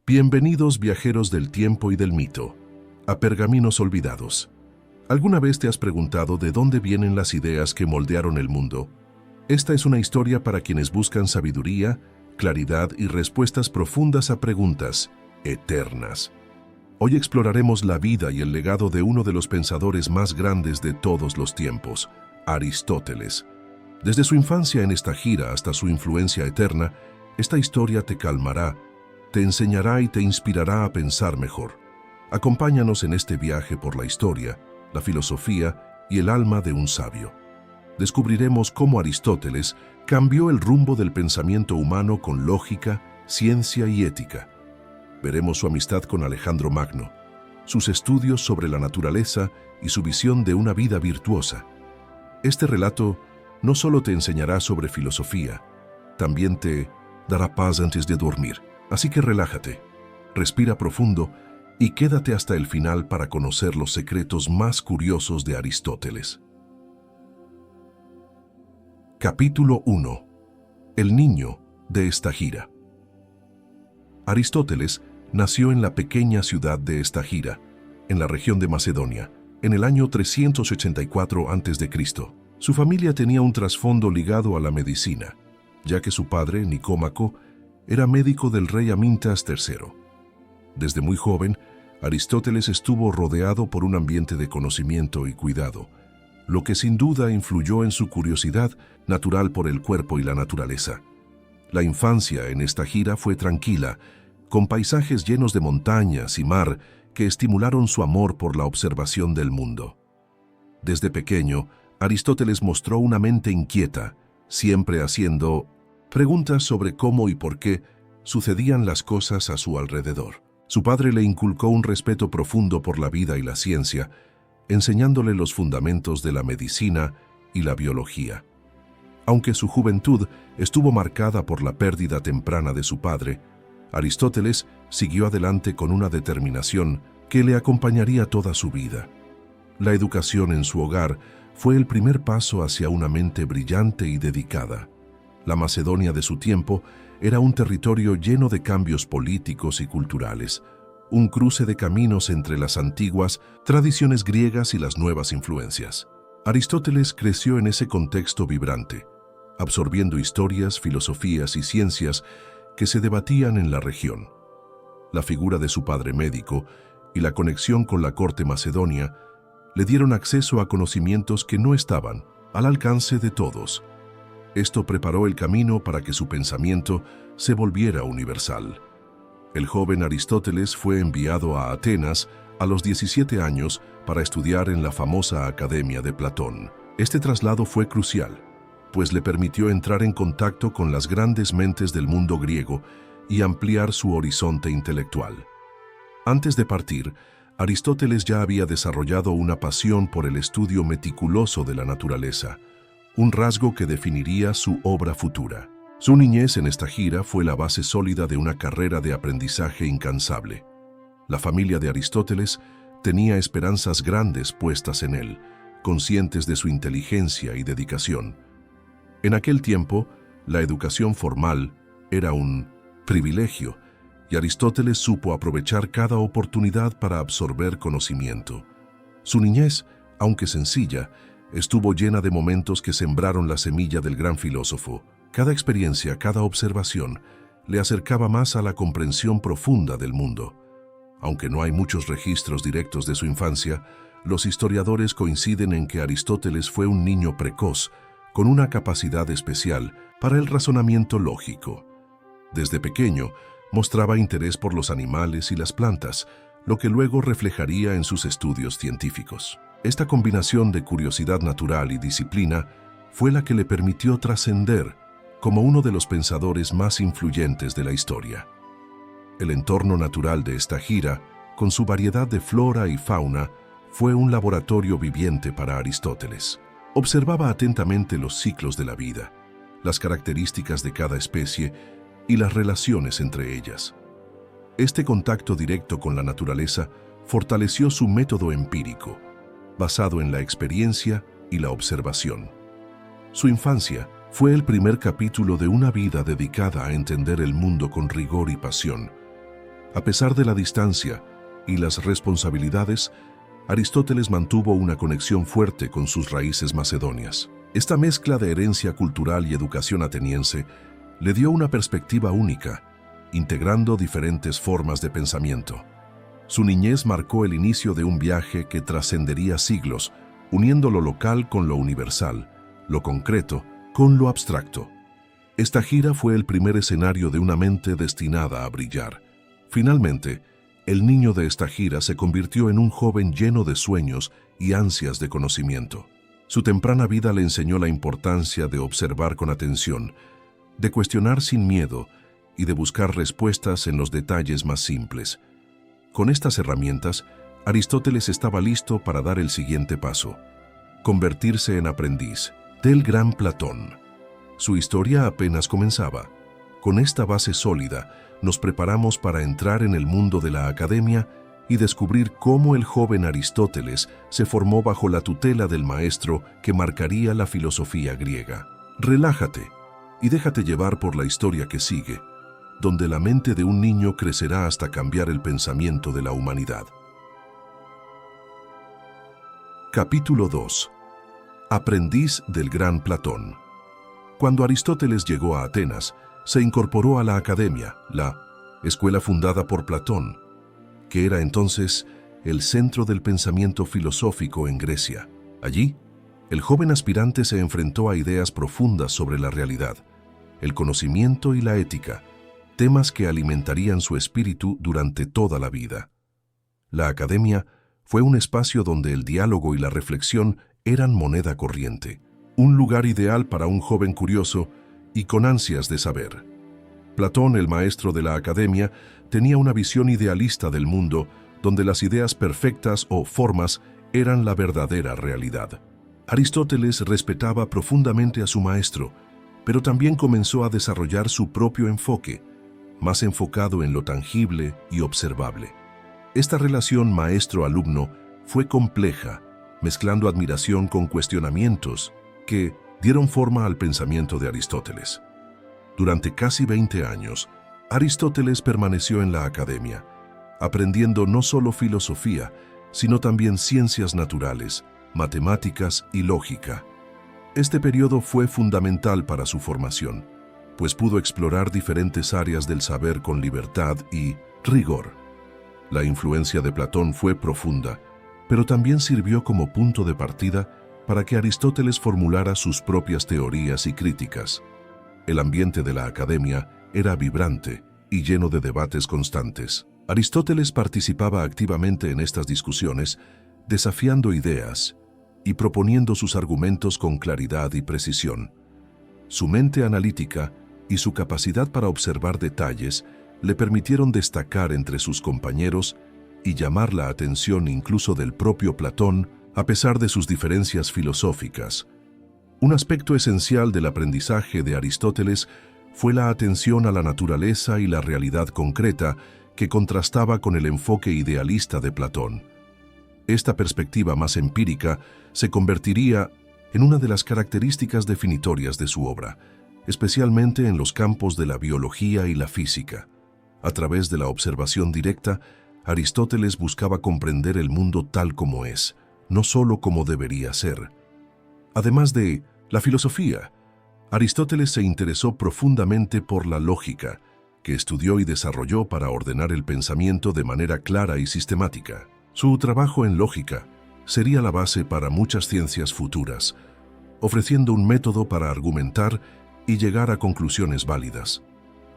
Bienvenidos viajeros del tiempo y del mito, a Pergaminos Olvidados. ¿Alguna vez te has preguntado de dónde vienen las ideas que moldearon el mundo? Esta es una historia para quienes buscan sabiduría, claridad y respuestas profundas a preguntas eternas. Hoy exploraremos la vida y el legado de uno de los pensadores más grandes de todos los tiempos, Aristóteles. Desde su infancia en Estagira hasta su influencia eterna, esta historia te calmará, te enseñará y te inspirará a pensar mejor. Acompáñanos en este viaje por la historia, la filosofía y el alma de un sabio. Descubriremos cómo Aristóteles cambió el rumbo del pensamiento humano con lógica, ciencia y ética. Veremos su amistad con Alejandro Magno, sus estudios sobre la naturaleza y su visión de una vida virtuosa. Este relato no solo te enseñará sobre filosofía, también te dará paz antes de dormir. Así que relájate, respira profundo y quédate hasta el final para conocer los secretos más curiosos de Aristóteles. Capítulo 1. El niño de Estagira. Aristóteles nació en la pequeña ciudad de Estagira, en la región de Macedonia, en el año 384 a.C. Su familia tenía un trasfondo ligado a la medicina, ya que su padre, Nicómaco, era médico del rey Amintas III. Desde muy joven, Aristóteles estuvo rodeado por un ambiente de conocimiento y cuidado, lo que sin duda influyó en su curiosidad natural por el cuerpo y la naturaleza. La infancia en Estagira fue tranquila, con paisajes llenos de montañas y mar que estimularon su amor por la observación del mundo. Desde pequeño, Aristóteles mostró una mente inquieta, siempre haciendo preguntas sobre cómo y por qué sucedían las cosas a su alrededor. Su padre le inculcó un respeto profundo por la vida y la ciencia, enseñándole los fundamentos de la medicina y la biología. Aunque su juventud estuvo marcada por la pérdida temprana de su padre, Aristóteles siguió adelante con una determinación que le acompañaría toda su vida. La educación en su hogar fue el primer paso hacia una mente brillante y dedicada. La Macedonia de su tiempo era un territorio lleno de cambios políticos y culturales, un cruce de caminos entre las antiguas tradiciones griegas y las nuevas influencias. Aristóteles creció en ese contexto vibrante, absorbiendo historias, filosofías y ciencias que se debatían en la región. La figura de su padre médico y la conexión con la corte macedonia le dieron acceso a conocimientos que no estaban al alcance de todos. Esto preparó el camino para que su pensamiento se volviera universal. El joven Aristóteles fue enviado a Atenas a los 17 años para estudiar en la famosa Academia de Platón. Este traslado fue crucial, pues le permitió entrar en contacto con las grandes mentes del mundo griego y ampliar su horizonte intelectual. Antes de partir, Aristóteles ya había desarrollado una pasión por el estudio meticuloso de la naturaleza, un rasgo que definiría su obra futura. Su niñez en Estagira fue la base sólida de una carrera de aprendizaje incansable. La familia de Aristóteles tenía esperanzas grandes puestas en él, conscientes de su inteligencia y dedicación. En aquel tiempo, la educación formal era un privilegio, y Aristóteles supo aprovechar cada oportunidad para absorber conocimiento. Su niñez, aunque sencilla, estuvo llena de momentos que sembraron la semilla del gran filósofo. Cada experiencia, cada observación, le acercaba más a la comprensión profunda del mundo. Aunque no hay muchos registros directos de su infancia, los historiadores coinciden en que Aristóteles fue un niño precoz, con una capacidad especial para el razonamiento lógico. Desde pequeño, mostraba interés por los animales y las plantas, lo que luego reflejaría en sus estudios científicos. Esta combinación de curiosidad natural y disciplina fue la que le permitió trascender como uno de los pensadores más influyentes de la historia. El entorno natural de Estagira, con su variedad de flora y fauna, fue un laboratorio viviente para Aristóteles. Observaba atentamente los ciclos de la vida, las características de cada especie y las relaciones entre ellas. Este contacto directo con la naturaleza fortaleció su método empírico, basado en la experiencia y la observación. Su infancia fue el primer capítulo de una vida dedicada a entender el mundo con rigor y pasión. A pesar de la distancia y las responsabilidades, Aristóteles mantuvo una conexión fuerte con sus raíces macedonias. Esta mezcla de herencia cultural y educación ateniense le dio una perspectiva única, integrando diferentes formas de pensamiento. Su niñez marcó el inicio de un viaje que trascendería siglos, uniendo lo local con lo universal, lo concreto con lo abstracto. Esta gira fue el primer escenario de una mente destinada a brillar. Finalmente, el niño de esta gira se convirtió en un joven lleno de sueños y ansias de conocimiento. Su temprana vida le enseñó la importancia de observar con atención, de cuestionar sin miedo y de buscar respuestas en los detalles más simples. Con estas herramientas, Aristóteles estaba listo para dar el siguiente paso: convertirse en aprendiz del gran Platón. Su historia apenas comenzaba. Con esta base sólida, nos preparamos para entrar en el mundo de la academia y descubrir cómo el joven Aristóteles se formó bajo la tutela del maestro que marcaría la filosofía griega. Relájate y déjate llevar por la historia que sigue, donde la mente de un niño crecerá hasta cambiar el pensamiento de la humanidad. Capítulo 2. Aprendiz del gran Platón. Cuando Aristóteles llegó a Atenas, se incorporó a la Academia, la escuela fundada por Platón, que era entonces el centro del pensamiento filosófico en Grecia. Allí, el joven aspirante se enfrentó a ideas profundas sobre la realidad, el conocimiento y la ética, temas que alimentarían su espíritu durante toda la vida. La Academia fue un espacio donde el diálogo y la reflexión eran moneda corriente, un lugar ideal para un joven curioso y con ansias de saber. Platón, el maestro de la Academia, tenía una visión idealista del mundo donde las ideas perfectas o formas eran la verdadera realidad. Aristóteles respetaba profundamente a su maestro, pero también comenzó a desarrollar su propio enfoque, más enfocado en lo tangible y observable. Esta relación maestro-alumno fue compleja, mezclando admiración con cuestionamientos que dieron forma al pensamiento de Aristóteles. Durante casi 20 años, Aristóteles permaneció en la Academia, aprendiendo no solo filosofía, sino también ciencias naturales, matemáticas y lógica. Este periodo fue fundamental para su formación, pues pudo explorar diferentes áreas del saber con libertad y rigor. La influencia de Platón fue profunda, pero también sirvió como punto de partida para que Aristóteles formulara sus propias teorías y críticas. El ambiente de la Academia era vibrante y lleno de debates constantes. Aristóteles participaba activamente en estas discusiones, desafiando ideas y proponiendo sus argumentos con claridad y precisión. Su mente analítica y su capacidad para observar detalles le permitieron destacar entre sus compañeros y llamar la atención incluso del propio Platón, a pesar de sus diferencias filosóficas. Un aspecto esencial del aprendizaje de Aristóteles fue la atención a la naturaleza y la realidad concreta que contrastaba con el enfoque idealista de Platón. Esta perspectiva más empírica se convertiría en una de las características definitorias de su obra, especialmente en los campos de la biología y la física. A través de la observación directa, Aristóteles buscaba comprender el mundo tal como es, no solo como debería ser. Además de la filosofía, Aristóteles se interesó profundamente por la lógica, que estudió y desarrolló para ordenar el pensamiento de manera clara y sistemática. Su trabajo en lógica sería la base para muchas ciencias futuras, ofreciendo un método para argumentar y llegar a conclusiones válidas.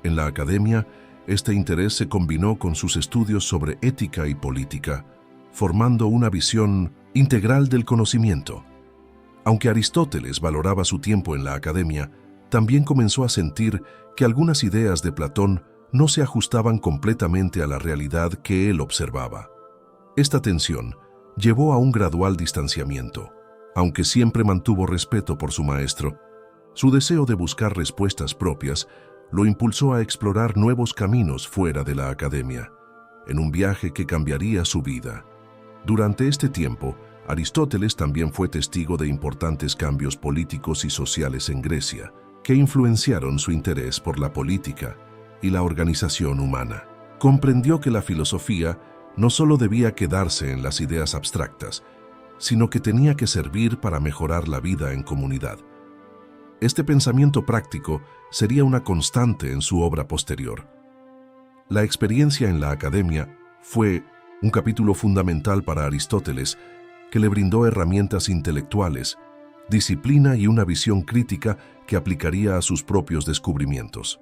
En la Academia, este interés se combinó con sus estudios sobre ética y política, formando una visión integral del conocimiento. Aunque Aristóteles valoraba su tiempo en la Academia, también comenzó a sentir que algunas ideas de Platón no se ajustaban completamente a la realidad que él observaba. Esta tensión llevó a un gradual distanciamiento. Aunque siempre mantuvo respeto por su maestro, su deseo de buscar respuestas propias lo impulsó a explorar nuevos caminos fuera de la Academia, en un viaje que cambiaría su vida. Durante este tiempo, Aristóteles también fue testigo de importantes cambios políticos y sociales en Grecia, que influenciaron su interés por la política y la organización humana. comprendió que la filosofía no solo debía quedarse en las ideas abstractas, sino que tenía que servir para mejorar la vida en comunidad. Este pensamiento práctico sería una constante en su obra posterior. La experiencia en la academia fue un capítulo fundamental para Aristóteles, que le brindó herramientas intelectuales, disciplina y una visión crítica que aplicaría a sus propios descubrimientos.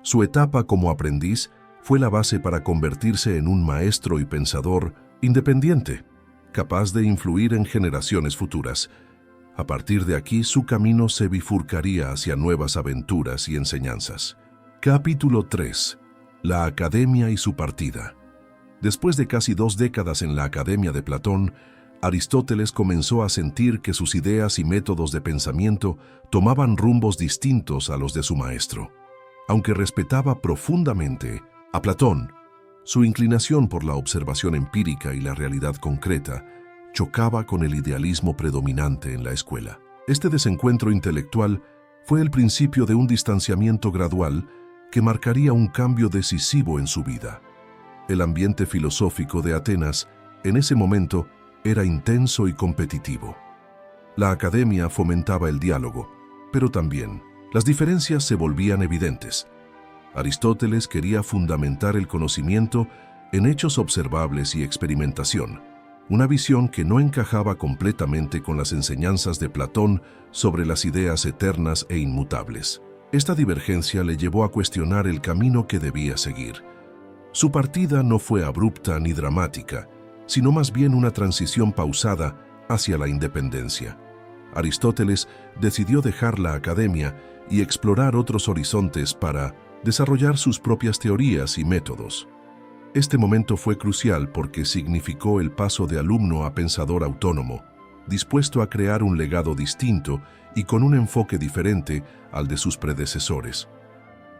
Su etapa como aprendiz fue la base para convertirse en un maestro y pensador independiente, capaz de influir en generaciones futuras. A partir de aquí, su camino se bifurcaría hacia nuevas aventuras y enseñanzas. Capítulo 3. La academia y su partida. Después de casi 2 décadas en la Academia de Platón, Aristóteles comenzó a sentir que sus ideas y métodos de pensamiento tomaban rumbos distintos a los de su maestro. Aunque respetaba profundamente a Platón, su inclinación por la observación empírica y la realidad concreta chocaba con el idealismo predominante en la escuela. Este desencuentro intelectual fue el principio de un distanciamiento gradual que marcaría un cambio decisivo en su vida. El ambiente filosófico de Atenas, en ese momento, era intenso y competitivo. La academia fomentaba el diálogo, pero también las diferencias se volvían evidentes. Aristóteles quería fundamentar el conocimiento en hechos observables y experimentación, una visión que no encajaba completamente con las enseñanzas de Platón sobre las ideas eternas e inmutables. Esta divergencia le llevó a cuestionar el camino que debía seguir. Su partida no fue abrupta ni dramática, sino más bien una transición pausada hacia la independencia. Aristóteles decidió dejar la academia y explorar otros horizontes para desarrollar sus propias teorías y métodos. Este momento fue crucial porque significó el paso de alumno a pensador autónomo, dispuesto a crear un legado distinto y con un enfoque diferente al de sus predecesores.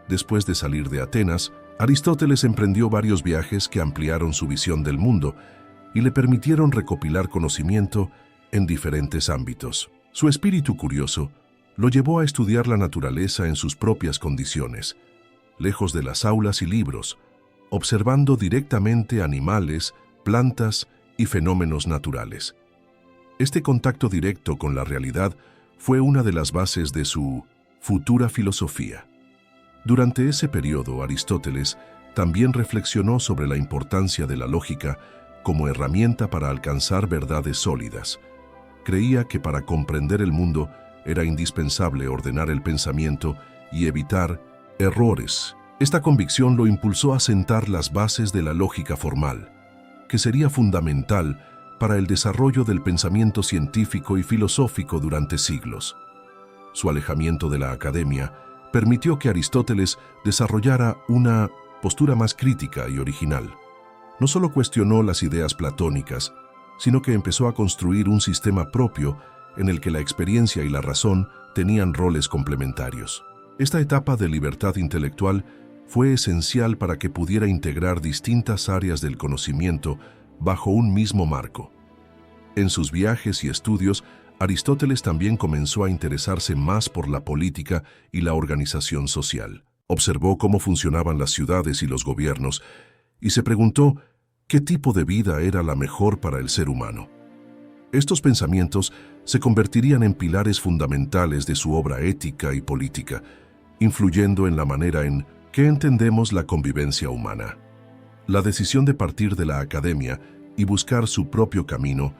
Después de salir de Atenas, Aristóteles emprendió varios viajes que ampliaron su visión del mundo y le permitieron recopilar conocimiento en diferentes ámbitos. Su espíritu curioso lo llevó a estudiar la naturaleza en sus propias condiciones, lejos de las aulas y libros, observando directamente animales, plantas y fenómenos naturales. Este contacto directo con la realidad fue una de las bases de su futura filosofía. Durante ese periodo, Aristóteles también reflexionó sobre la importancia de la lógica como herramienta para alcanzar verdades sólidas. Creía que para comprender el mundo era indispensable ordenar el pensamiento y evitar errores. Esta convicción lo impulsó a sentar las bases de la lógica formal, que sería fundamental para el desarrollo del pensamiento científico y filosófico durante siglos. Su alejamiento de la academia permitió que Aristóteles desarrollara una postura más crítica y original. No solo cuestionó las ideas platónicas, sino que empezó a construir un sistema propio en el que la experiencia y la razón tenían roles complementarios. Esta etapa de libertad intelectual fue esencial para que pudiera integrar distintas áreas del conocimiento bajo un mismo marco. En sus viajes y estudios, Aristóteles también comenzó a interesarse más por la política y la organización social. Observó cómo funcionaban las ciudades y los gobiernos y se preguntó qué tipo de vida era la mejor para el ser humano. Estos pensamientos se convertirían en pilares fundamentales de su obra ética y política, influyendo en la manera en que entendemos la convivencia humana. La decisión de partir de la academia y buscar su propio camino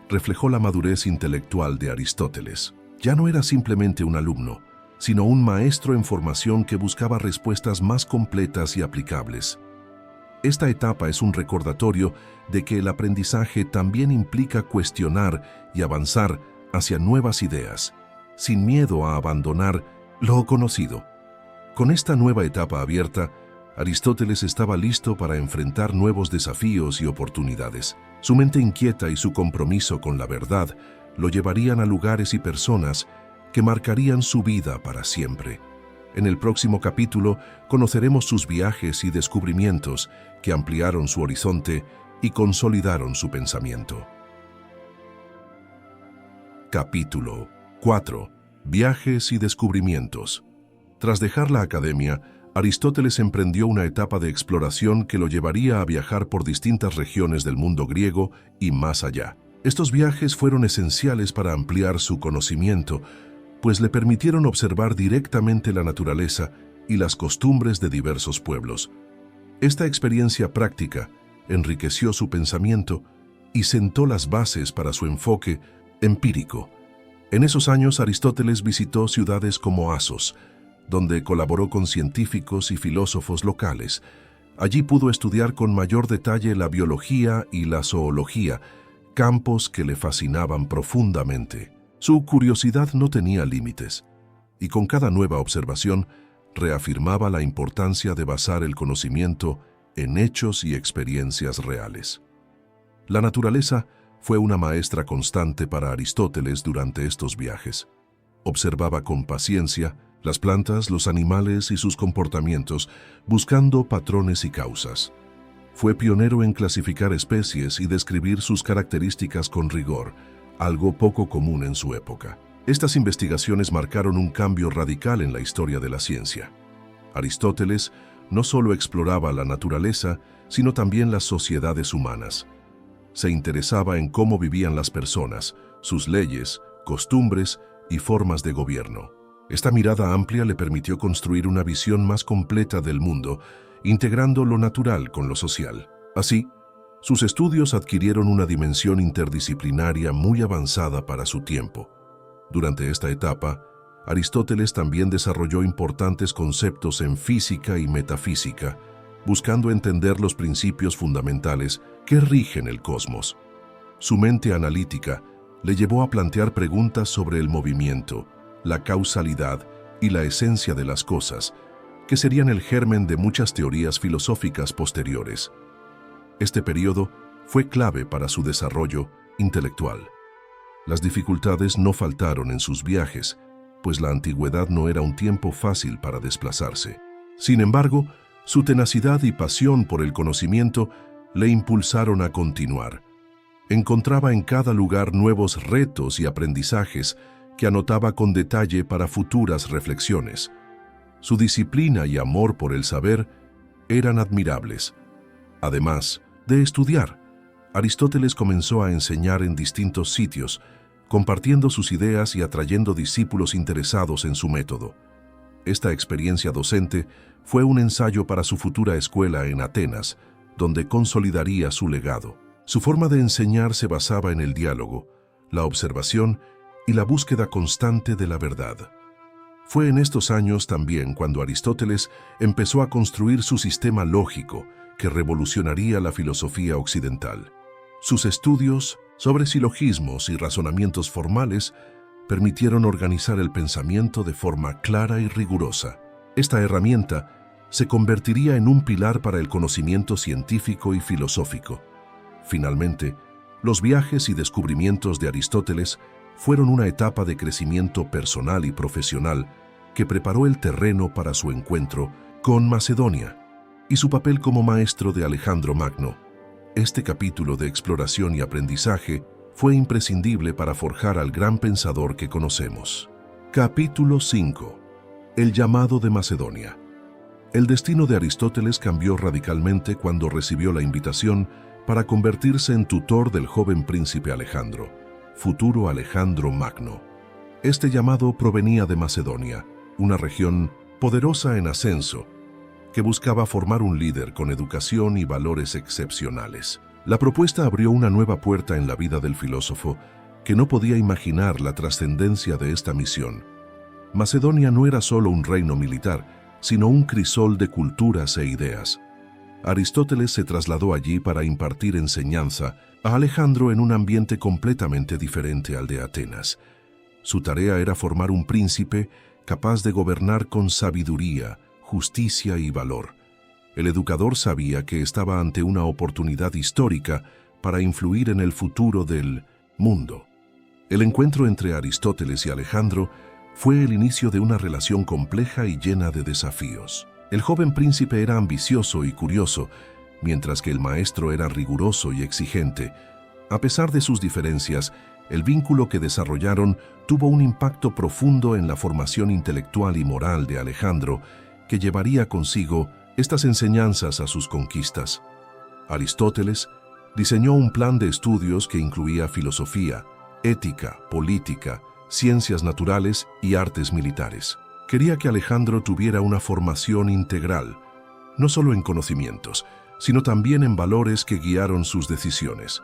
reflejó la madurez intelectual de Aristóteles. Ya no era simplemente un alumno, sino un maestro en formación que buscaba respuestas más completas y aplicables. Esta etapa es un recordatorio de que el aprendizaje también implica cuestionar y avanzar hacia nuevas ideas, sin miedo a abandonar lo conocido. Con esta nueva etapa abierta, Aristóteles estaba listo para enfrentar nuevos desafíos y oportunidades. Su mente inquieta y su compromiso con la verdad lo llevarían a lugares y personas que marcarían su vida para siempre. En el próximo capítulo conoceremos sus viajes y descubrimientos que ampliaron su horizonte y consolidaron su pensamiento. Capítulo 4. Viajes y descubrimientos. Tras dejar la academia, Aristóteles emprendió una etapa de exploración que lo llevaría a viajar por distintas regiones del mundo griego y más allá. Estos viajes fueron esenciales para ampliar su conocimiento, pues le permitieron observar directamente la naturaleza y las costumbres de diversos pueblos. Esta experiencia práctica enriqueció su pensamiento y sentó las bases para su enfoque empírico. En esos años, Aristóteles visitó ciudades como Asos, donde colaboró con científicos y filósofos locales. Allí pudo estudiar con mayor detalle la biología y la zoología, campos que le fascinaban profundamente. Su curiosidad no tenía límites, y con cada nueva observación reafirmaba la importancia de basar el conocimiento en hechos y experiencias reales. La naturaleza fue una maestra constante para Aristóteles durante estos viajes. Observaba con paciencia las plantas, los animales y sus comportamientos, buscando patrones y causas. Fue pionero en clasificar especies y describir sus características con rigor, algo poco común en su época. Estas investigaciones marcaron un cambio radical en la historia de la ciencia. Aristóteles no solo exploraba la naturaleza, sino también las sociedades humanas. Se interesaba en cómo vivían las personas, sus leyes, costumbres y formas de gobierno. Esta mirada amplia le permitió construir una visión más completa del mundo, integrando lo natural con lo social. Así, sus estudios adquirieron una dimensión interdisciplinaria muy avanzada para su tiempo. Durante esta etapa, Aristóteles también desarrolló importantes conceptos en física y metafísica, buscando entender los principios fundamentales que rigen el cosmos. Su mente analítica le llevó a plantear preguntas sobre el movimiento, la causalidad y la esencia de las cosas, que serían el germen de muchas teorías filosóficas posteriores. Este periodo fue clave para su desarrollo intelectual. Las dificultades no faltaron en sus viajes, pues la antigüedad no era un tiempo fácil para desplazarse. Sin embargo, su tenacidad y pasión por el conocimiento le impulsaron a continuar. Encontraba en cada lugar nuevos retos y aprendizajes que anotaba con detalle para futuras reflexiones. Su disciplina y amor por el saber eran admirables. Además de estudiar, Aristóteles comenzó a enseñar en distintos sitios, compartiendo sus ideas y atrayendo discípulos interesados en su método. Esta experiencia docente fue un ensayo para su futura escuela en Atenas, donde consolidaría su legado. Su forma de enseñar se basaba en el diálogo, la observación y la búsqueda constante de la verdad. Fue en estos años también cuando Aristóteles empezó a construir su sistema lógico, que revolucionaría la filosofía occidental. Sus estudios sobre silogismos y razonamientos formales permitieron organizar el pensamiento de forma clara y rigurosa. Esta herramienta se convertiría en un pilar para el conocimiento científico y filosófico. Finalmente, los viajes y descubrimientos de Aristóteles fueron una etapa de crecimiento personal y profesional que preparó el terreno para su encuentro con Macedonia y su papel como maestro de Alejandro Magno. Este capítulo de exploración y aprendizaje fue imprescindible para forjar al gran pensador que conocemos. Capítulo 5. El llamado de Macedonia. El destino de Aristóteles cambió radicalmente cuando recibió la invitación para convertirse en tutor del joven príncipe Alejandro, futuro Alejandro Magno. Este llamado provenía de Macedonia, una región poderosa en ascenso, que buscaba formar un líder con educación y valores excepcionales. La propuesta abrió una nueva puerta en la vida del filósofo, que no podía imaginar la trascendencia de esta misión. Macedonia no era solo un reino militar, sino un crisol de culturas e ideas. Aristóteles se trasladó allí para impartir enseñanza a Alejandro en un ambiente completamente diferente al de Atenas. Su tarea era formar un príncipe capaz de gobernar con sabiduría, justicia y valor. El educador sabía que estaba ante una oportunidad histórica para influir en el futuro del mundo. El encuentro entre Aristóteles y Alejandro fue el inicio de una relación compleja y llena de desafíos. El joven príncipe era ambicioso y curioso, mientras que el maestro era riguroso y exigente. A pesar de sus diferencias, el vínculo que desarrollaron tuvo un impacto profundo en la formación intelectual y moral de Alejandro, que llevaría consigo estas enseñanzas a sus conquistas. Aristóteles diseñó un plan de estudios que incluía filosofía, ética, política, ciencias naturales y artes militares. Quería que Alejandro tuviera una formación integral, no solo en conocimientos, sino también en valores que guiaron sus decisiones.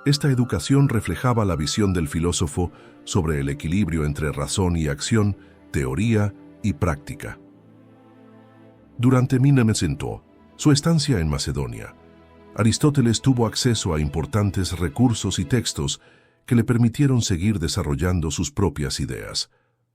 Esta educación reflejaba la visión del filósofo sobre el equilibrio entre razón y acción, teoría y práctica. Durante su estancia en Macedonia, Aristóteles tuvo acceso a importantes recursos y textos que le permitieron seguir desarrollando sus propias ideas.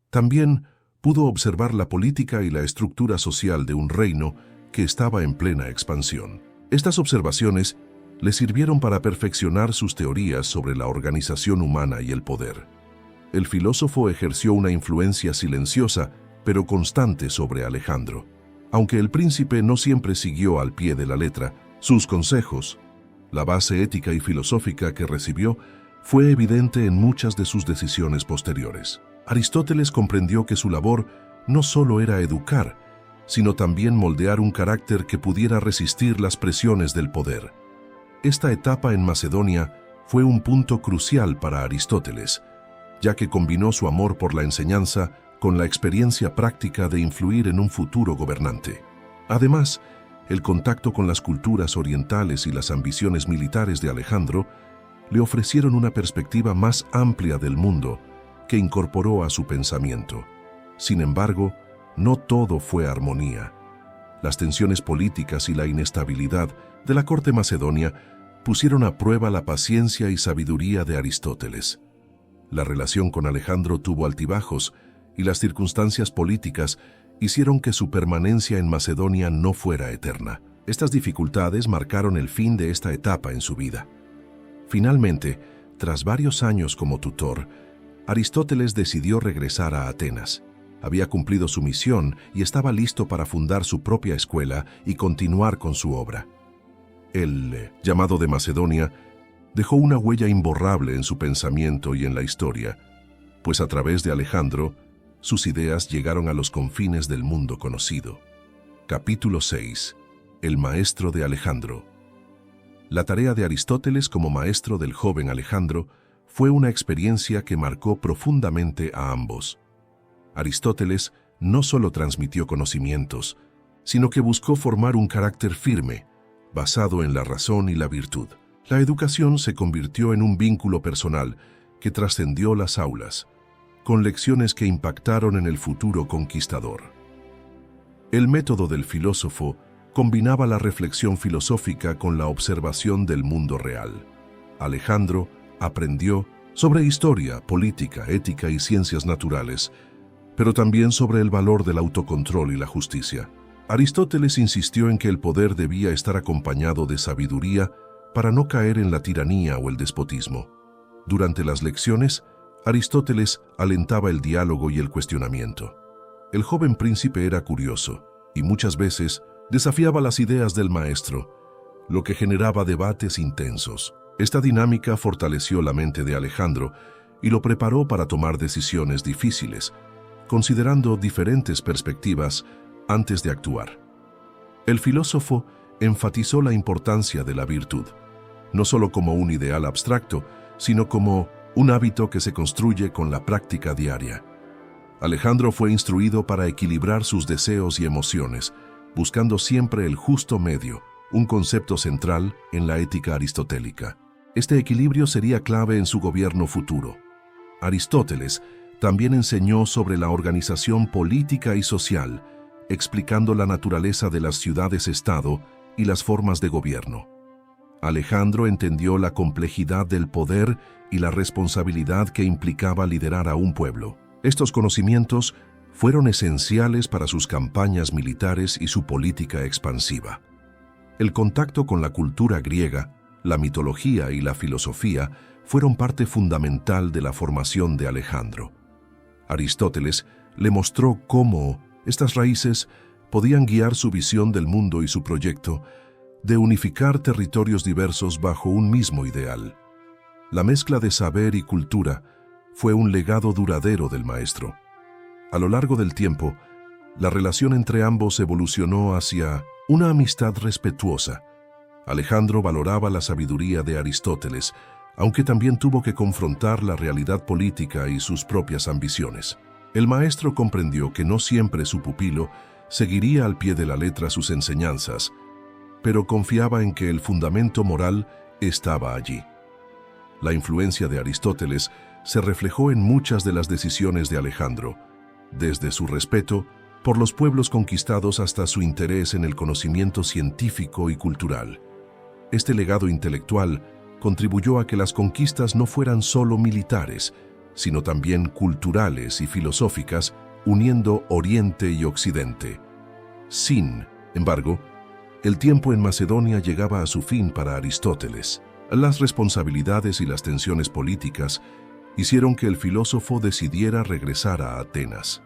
También pudo observar la política y la estructura social de un reino que estaba en plena expansión. Estas observaciones le sirvieron para perfeccionar sus teorías sobre la organización humana y el poder. El filósofo ejerció una influencia silenciosa pero constante sobre Alejandro. Aunque el príncipe no siempre siguió al pie de la letra sus consejos, la base ética y filosófica que recibió fue evidente en muchas de sus decisiones posteriores. Aristóteles comprendió que su labor no solo era educar, sino también moldear un carácter que pudiera resistir las presiones del poder. Esta etapa en Macedonia fue un punto crucial para Aristóteles, ya que combinó su amor por la enseñanza con la experiencia práctica de influir en un futuro gobernante. Además, el contacto con las culturas orientales y las ambiciones militares de Alejandro le ofrecieron una perspectiva más amplia del mundo que incorporó a su pensamiento. Sin embargo, no todo fue armonía. Las tensiones políticas y la inestabilidad de la corte macedonia pusieron a prueba la paciencia y sabiduría de Aristóteles. La relación con Alejandro tuvo altibajos y las circunstancias políticas hicieron que su permanencia en Macedonia no fuera eterna. Estas dificultades marcaron el fin de esta etapa en su vida. Finalmente, tras varios años como tutor, Aristóteles decidió regresar a Atenas. Había cumplido su misión y estaba listo para fundar su propia escuela y continuar con su obra. El llamado de Macedonia dejó una huella imborrable en su pensamiento y en la historia, pues a través de Alejandro, sus ideas llegaron a los confines del mundo conocido. Capítulo 6. El maestro de Alejandro. La tarea de Aristóteles como maestro del joven Alejandro fue una experiencia que marcó profundamente a ambos. Aristóteles no solo transmitió conocimientos, sino que buscó formar un carácter firme, basado en la razón y la virtud. La educación se convirtió en un vínculo personal que trascendió las aulas, con lecciones que impactaron en el futuro conquistador. El método del filósofo combinaba la reflexión filosófica con la observación del mundo real. Alejandro aprendió sobre historia, política, ética y ciencias naturales, pero también sobre el valor del autocontrol y la justicia. Aristóteles insistió en que el poder debía estar acompañado de sabiduría para no caer en la tiranía o el despotismo. Durante las lecciones, Aristóteles alentaba el diálogo y el cuestionamiento. El joven príncipe era curioso y muchas veces desafiaba las ideas del maestro, lo que generaba debates intensos. Esta dinámica fortaleció la mente de Alejandro y lo preparó para tomar decisiones difíciles, considerando diferentes perspectivas antes de actuar. El filósofo enfatizó la importancia de la virtud, no solo como un ideal abstracto, sino como un hábito que se construye con la práctica diaria. Alejandro fue instruido para equilibrar sus deseos y emociones, buscando siempre el justo medio, un concepto central en la ética aristotélica. Este equilibrio sería clave en su gobierno futuro. Aristóteles también enseñó sobre la organización política y social, explicando la naturaleza de las ciudades-estado y las formas de gobierno. Alejandro entendió la complejidad del poder y la responsabilidad que implicaba liderar a un pueblo. Estos conocimientos fueron esenciales para sus campañas militares y su política expansiva. El contacto con la cultura griega, la mitología y la filosofía fueron parte fundamental de la formación de Alejandro. Aristóteles le mostró cómo estas raíces podían guiar su visión del mundo y su proyecto de unificar territorios diversos bajo un mismo ideal. La mezcla de saber y cultura fue un legado duradero del maestro. A lo largo del tiempo, La relación entre ambos evolucionó hacia una amistad respetuosa. Alejandro valoraba la sabiduría de Aristóteles, aunque también tuvo que confrontar la realidad política y sus propias ambiciones. El maestro comprendió que no siempre su pupilo seguiría al pie de la letra sus enseñanzas, pero confiaba en que el fundamento moral estaba allí. La influencia de Aristóteles se reflejó en muchas de las decisiones de Alejandro, desde su respeto por los pueblos conquistados hasta su interés en el conocimiento científico y cultural. Este legado intelectual contribuyó a que las conquistas no fueran solo militares, sino también culturales y filosóficas, uniendo Oriente y Occidente. Sin embargo, el tiempo en Macedonia llegaba a su fin para Aristóteles. Las responsabilidades y las tensiones políticas hicieron que el filósofo decidiera regresar a Atenas.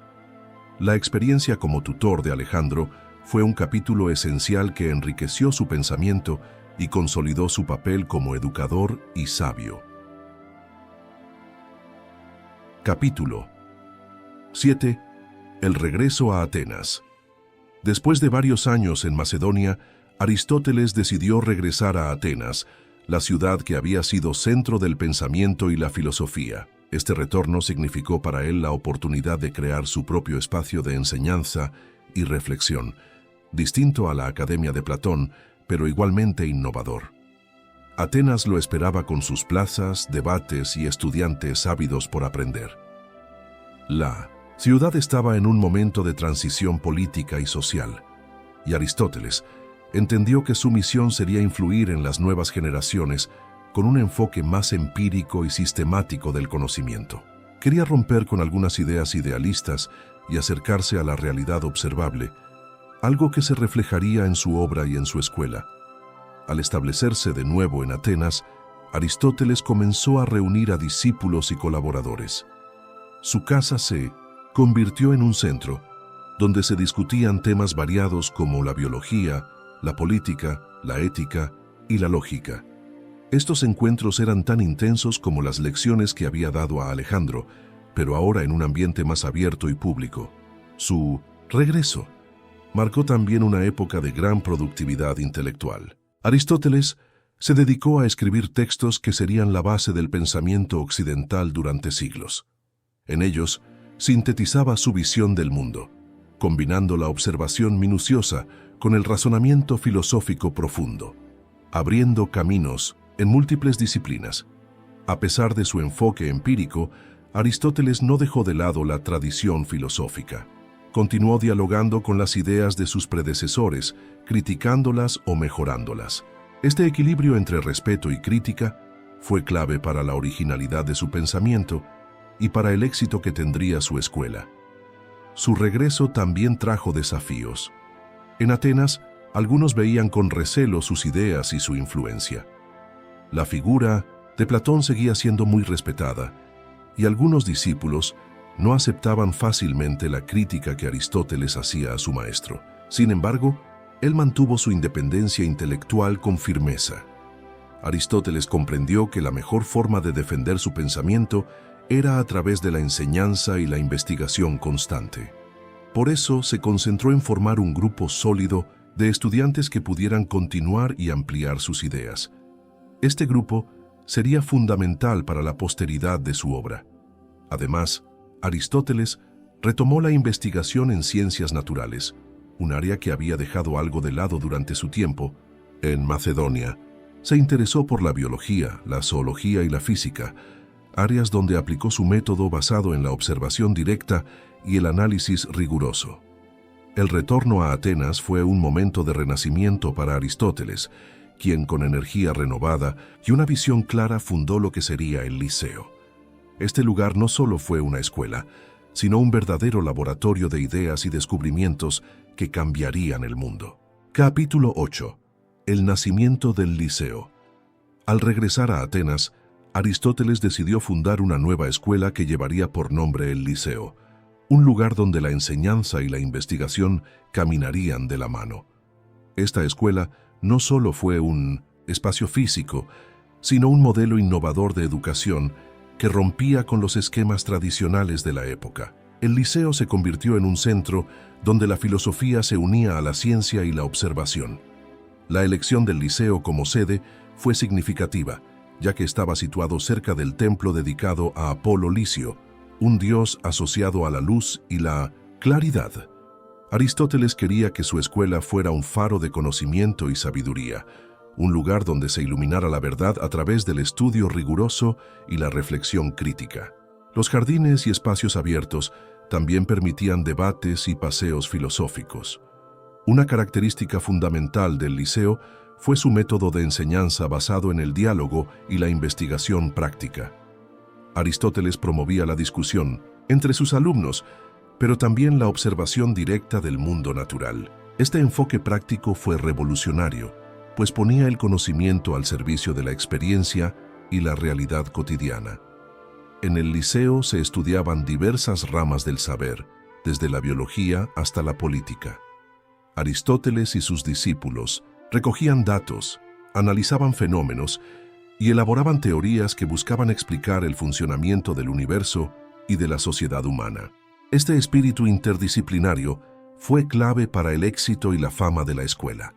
La experiencia como tutor de Alejandro fue un capítulo esencial que enriqueció su pensamiento y consolidó su papel como educador y sabio. Capítulo 7. El regreso a Atenas. Después de varios años en Macedonia, Aristóteles decidió regresar a Atenas, la ciudad que había sido centro del pensamiento y la filosofía. Este retorno significó para él la oportunidad de crear su propio espacio de enseñanza y reflexión, distinto a la Academia de Platón, pero igualmente innovador. Atenas lo esperaba con sus plazas, debates y estudiantes ávidos por aprender. La ciudad estaba en un momento de transición política y social, y Aristóteles entendió que su misión sería influir en las nuevas generaciones con un enfoque más empírico y sistemático del conocimiento. Quería romper con algunas ideas idealistas y acercarse a la realidad observable, algo que se reflejaría en su obra y en su escuela. Al establecerse de nuevo en Atenas, Aristóteles comenzó a reunir a discípulos y colaboradores. Su casa se convirtió en un centro donde se discutían temas variados como la biología, la política, la ética y la lógica. Estos encuentros eran tan intensos como las lecciones que había dado a Alejandro, pero ahora en un ambiente más abierto y público. Su regreso marcó también una época de gran productividad intelectual. Aristóteles se dedicó a escribir textos que serían la base del pensamiento occidental durante siglos. En ellos, sintetizaba su visión del mundo, combinando la observación minuciosa con el razonamiento filosófico profundo, abriendo caminos en múltiples disciplinas. A pesar de su enfoque empírico, Aristóteles no dejó de lado la tradición filosófica. Continuó dialogando con las ideas de sus predecesores, criticándolas o mejorándolas. Este equilibrio entre respeto y crítica fue clave para la originalidad de su pensamiento y para el éxito que tendría su escuela. Su regreso también trajo desafíos. En Atenas, algunos veían con recelo sus ideas y su influencia. La figura de Platón seguía siendo muy respetada, y algunos discípulos no aceptaban fácilmente la crítica que Aristóteles hacía a su maestro. Sin embargo, él mantuvo su independencia intelectual con firmeza. Aristóteles comprendió que la mejor forma de defender su pensamiento era a través de la enseñanza y la investigación constante. Por eso se concentró en formar un grupo sólido de estudiantes que pudieran continuar y ampliar sus ideas. Este grupo sería fundamental para la posteridad de su obra. Además, Aristóteles retomó la investigación en ciencias naturales, un área que había dejado algo de lado durante su tiempo. En Macedonia, se interesó por la biología, la zoología y la física, áreas donde aplicó su método basado en la observación directa y el análisis riguroso. El retorno a Atenas fue un momento de renacimiento para Aristóteles, quien con energía renovada y una visión clara fundó lo que sería el Liceo. Este lugar no solo fue una escuela, sino un verdadero laboratorio de ideas y descubrimientos que cambiarían el mundo. Capítulo 8. El nacimiento del Liceo. Al regresar a Atenas, Aristóteles decidió fundar una nueva escuela que llevaría por nombre el Liceo, un lugar donde la enseñanza y la investigación caminarían de la mano. Esta escuela no solo fue un espacio físico, sino un modelo innovador de educación que rompía con los esquemas tradicionales de la época. el liceo se convirtió en un centro donde la filosofía se unía a la ciencia y la observación. La elección del liceo como sede fue significativa, ya que estaba situado cerca del templo dedicado a Apolo Licio, un dios asociado a la luz y la claridad. Aristóteles quería que su escuela fuera un faro de conocimiento y sabiduría, un lugar donde se iluminara la verdad a través del estudio riguroso y la reflexión crítica. Los jardines y espacios abiertos también permitían debates y paseos filosóficos. Una característica fundamental del liceo fue su método de enseñanza basado en el diálogo y la investigación práctica. Aristóteles promovía la discusión entre sus alumnos, pero también la observación directa del mundo natural. Este enfoque práctico fue revolucionario, pues ponía el conocimiento al servicio de la experiencia y la realidad cotidiana. En el liceo se estudiaban diversas ramas del saber, desde la biología hasta la política. Aristóteles y sus discípulos recogían datos, analizaban fenómenos y elaboraban teorías que buscaban explicar el funcionamiento del universo y de la sociedad humana. Este espíritu interdisciplinario fue clave para el éxito y la fama de la escuela.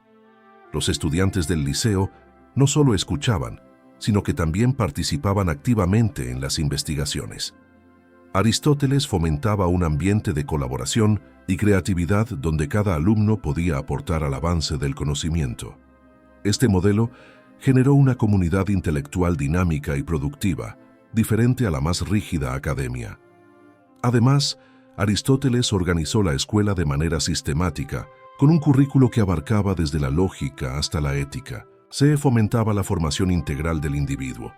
Los estudiantes del liceo no solo escuchaban, sino que también participaban activamente en las investigaciones. Aristóteles fomentaba un ambiente de colaboración y creatividad donde cada alumno podía aportar al avance del conocimiento. Este modelo generó una comunidad intelectual dinámica y productiva, diferente a la más rígida academia. Además, Aristóteles organizó la escuela de manera sistemática, con un currículo que abarcaba desde la lógica hasta la ética. Se fomentaba la formación integral del individuo,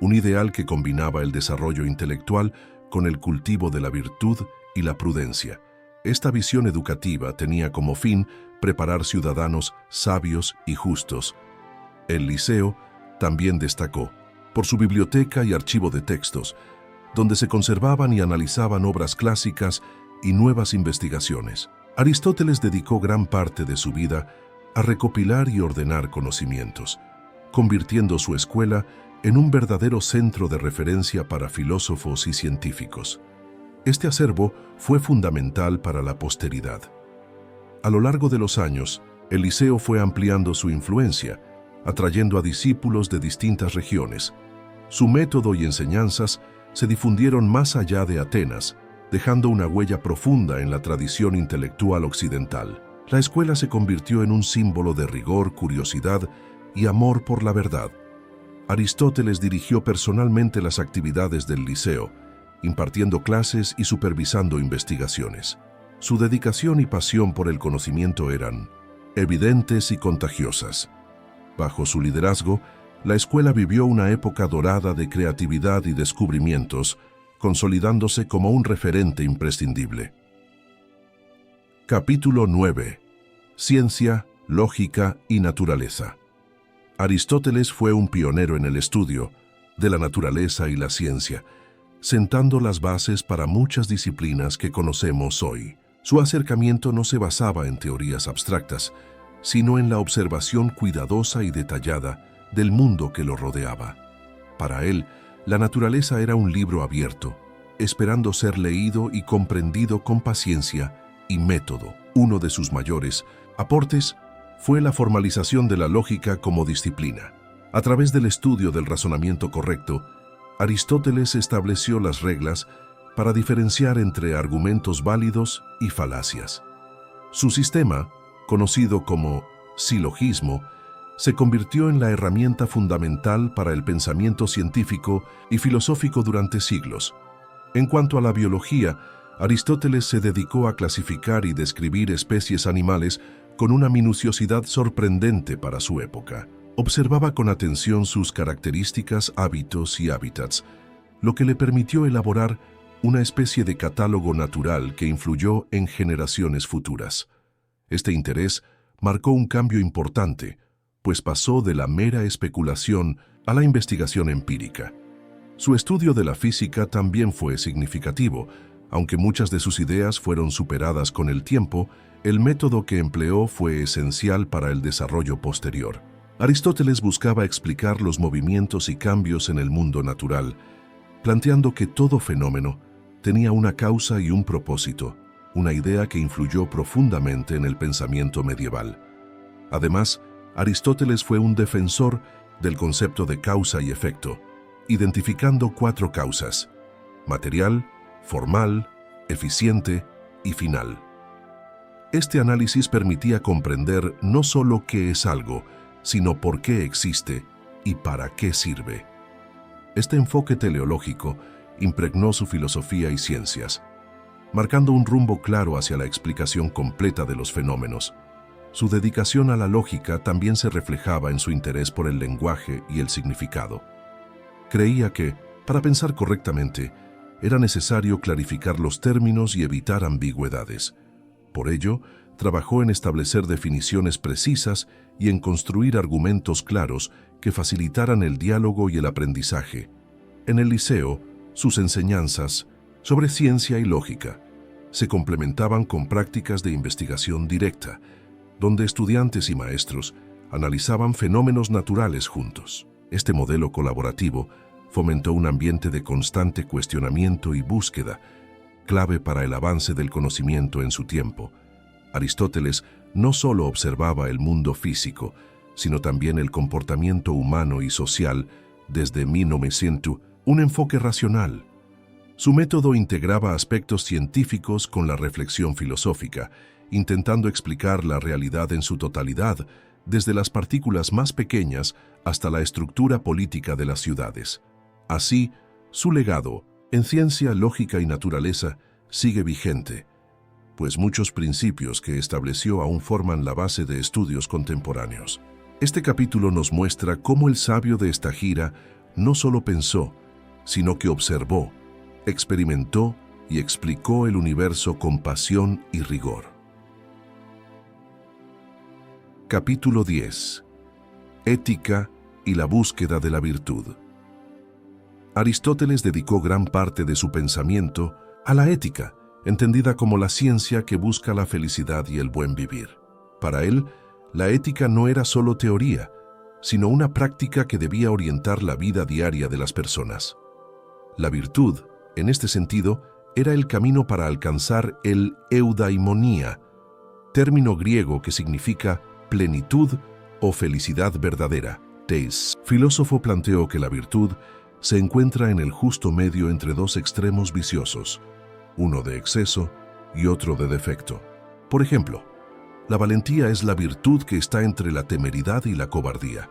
un ideal que combinaba el desarrollo intelectual con el cultivo de la virtud y la prudencia. Esta visión educativa tenía como fin preparar ciudadanos sabios y justos. El liceo también destacó por su biblioteca y archivo de textos, donde se conservaban y analizaban obras clásicas y nuevas investigaciones. Aristóteles dedicó gran parte de su vida a recopilar y ordenar conocimientos, convirtiendo su escuela en un verdadero centro de referencia para filósofos y científicos. Este acervo fue fundamental para la posteridad. A lo largo de los años, el liceo fue ampliando su influencia, atrayendo a discípulos de distintas regiones. Su método y enseñanzas se difundieron más allá de Atenas, dejando una huella profunda en la tradición intelectual occidental. La escuela se convirtió en un símbolo de rigor, curiosidad y amor por la verdad. Aristóteles dirigió personalmente las actividades del liceo, impartiendo clases y supervisando investigaciones. Su dedicación y pasión por el conocimiento eran evidentes y contagiosas. Bajo su liderazgo, la escuela vivió una época dorada de creatividad y descubrimientos, consolidándose como un referente imprescindible. Capítulo 9. Ciencia, lógica y naturaleza. Aristóteles fue un pionero en el estudio de la naturaleza y la ciencia, sentando las bases para muchas disciplinas que conocemos hoy. Su acercamiento no se basaba en teorías abstractas, sino en la observación cuidadosa y detallada del mundo que lo rodeaba. Para él, la naturaleza era un libro abierto, esperando ser leído y comprendido con paciencia y método. Uno de sus mayores aportes fue la formalización de la lógica como disciplina. A través del estudio del razonamiento correcto, Aristóteles estableció las reglas para diferenciar entre argumentos válidos y falacias. Su sistema, conocido como silogismo, se convirtió en la herramienta fundamental para el pensamiento científico y filosófico durante siglos. En cuanto a la biología, Aristóteles se dedicó a clasificar y describir especies animales con una minuciosidad sorprendente para su época. Observaba con atención sus características, hábitos y hábitats, lo que le permitió elaborar una especie de catálogo natural que influyó en generaciones futuras. Este interés marcó un cambio importante, pues pasó de la mera especulación a la investigación empírica. Su estudio de la física también fue significativo. Aunque muchas de sus ideas fueron superadas con el tiempo, el método que empleó fue esencial para el desarrollo posterior. Aristóteles buscaba explicar los movimientos y cambios en el mundo natural, planteando que todo fenómeno tenía una causa y un propósito, una idea que influyó profundamente en el pensamiento medieval. Además, Aristóteles fue un defensor del concepto de causa y efecto, identificando 4 causas: material, formal, eficiente y final. Este análisis permitía comprender no solo qué es algo, sino por qué existe y para qué sirve. Este enfoque teleológico impregnó su filosofía y ciencias, marcando un rumbo claro hacia la explicación completa de los fenómenos. Su dedicación a la lógica también se reflejaba en su interés por el lenguaje y el significado. Creía que, para pensar correctamente, era necesario clarificar los términos y evitar ambigüedades. Por ello, trabajó en establecer definiciones precisas y en construir argumentos claros que facilitaran el diálogo y el aprendizaje. En el liceo, sus enseñanzas sobre ciencia y lógica se complementaban con prácticas de investigación directa, donde estudiantes y maestros analizaban fenómenos naturales juntos. Este modelo colaborativo fomentó un ambiente de constante cuestionamiento y búsqueda, clave para el avance del conocimiento en su tiempo. Aristóteles no solo observaba el mundo físico, sino también el comportamiento humano y social desde 1900, un enfoque racional. Su método integraba aspectos científicos con la reflexión filosófica, intentando explicar la realidad en su totalidad, desde las partículas más pequeñas hasta la estructura política de las ciudades. Así, su legado en ciencia, lógica y naturaleza sigue vigente, pues muchos principios que estableció aún forman la base de estudios contemporáneos. Este capítulo nos muestra cómo el sabio de Estagira no solo pensó, sino que observó, experimentó y explicó el universo con pasión y rigor. Capítulo 10. Ética y la búsqueda de la virtud. Aristóteles dedicó gran parte de su pensamiento a la ética, entendida como la ciencia que busca la felicidad y el buen vivir. Para él, la ética no era solo teoría, sino una práctica que debía orientar la vida diaria de las personas. La virtud, en este sentido, era el camino para alcanzar el eudaimonía, término griego que significa plenitud o felicidad verdadera. Teis, filósofo, planteó que la virtud se encuentra en el justo medio entre 2 extremos viciosos, uno de exceso y otro de defecto. Por ejemplo, la valentía es la virtud que está entre la temeridad y la cobardía.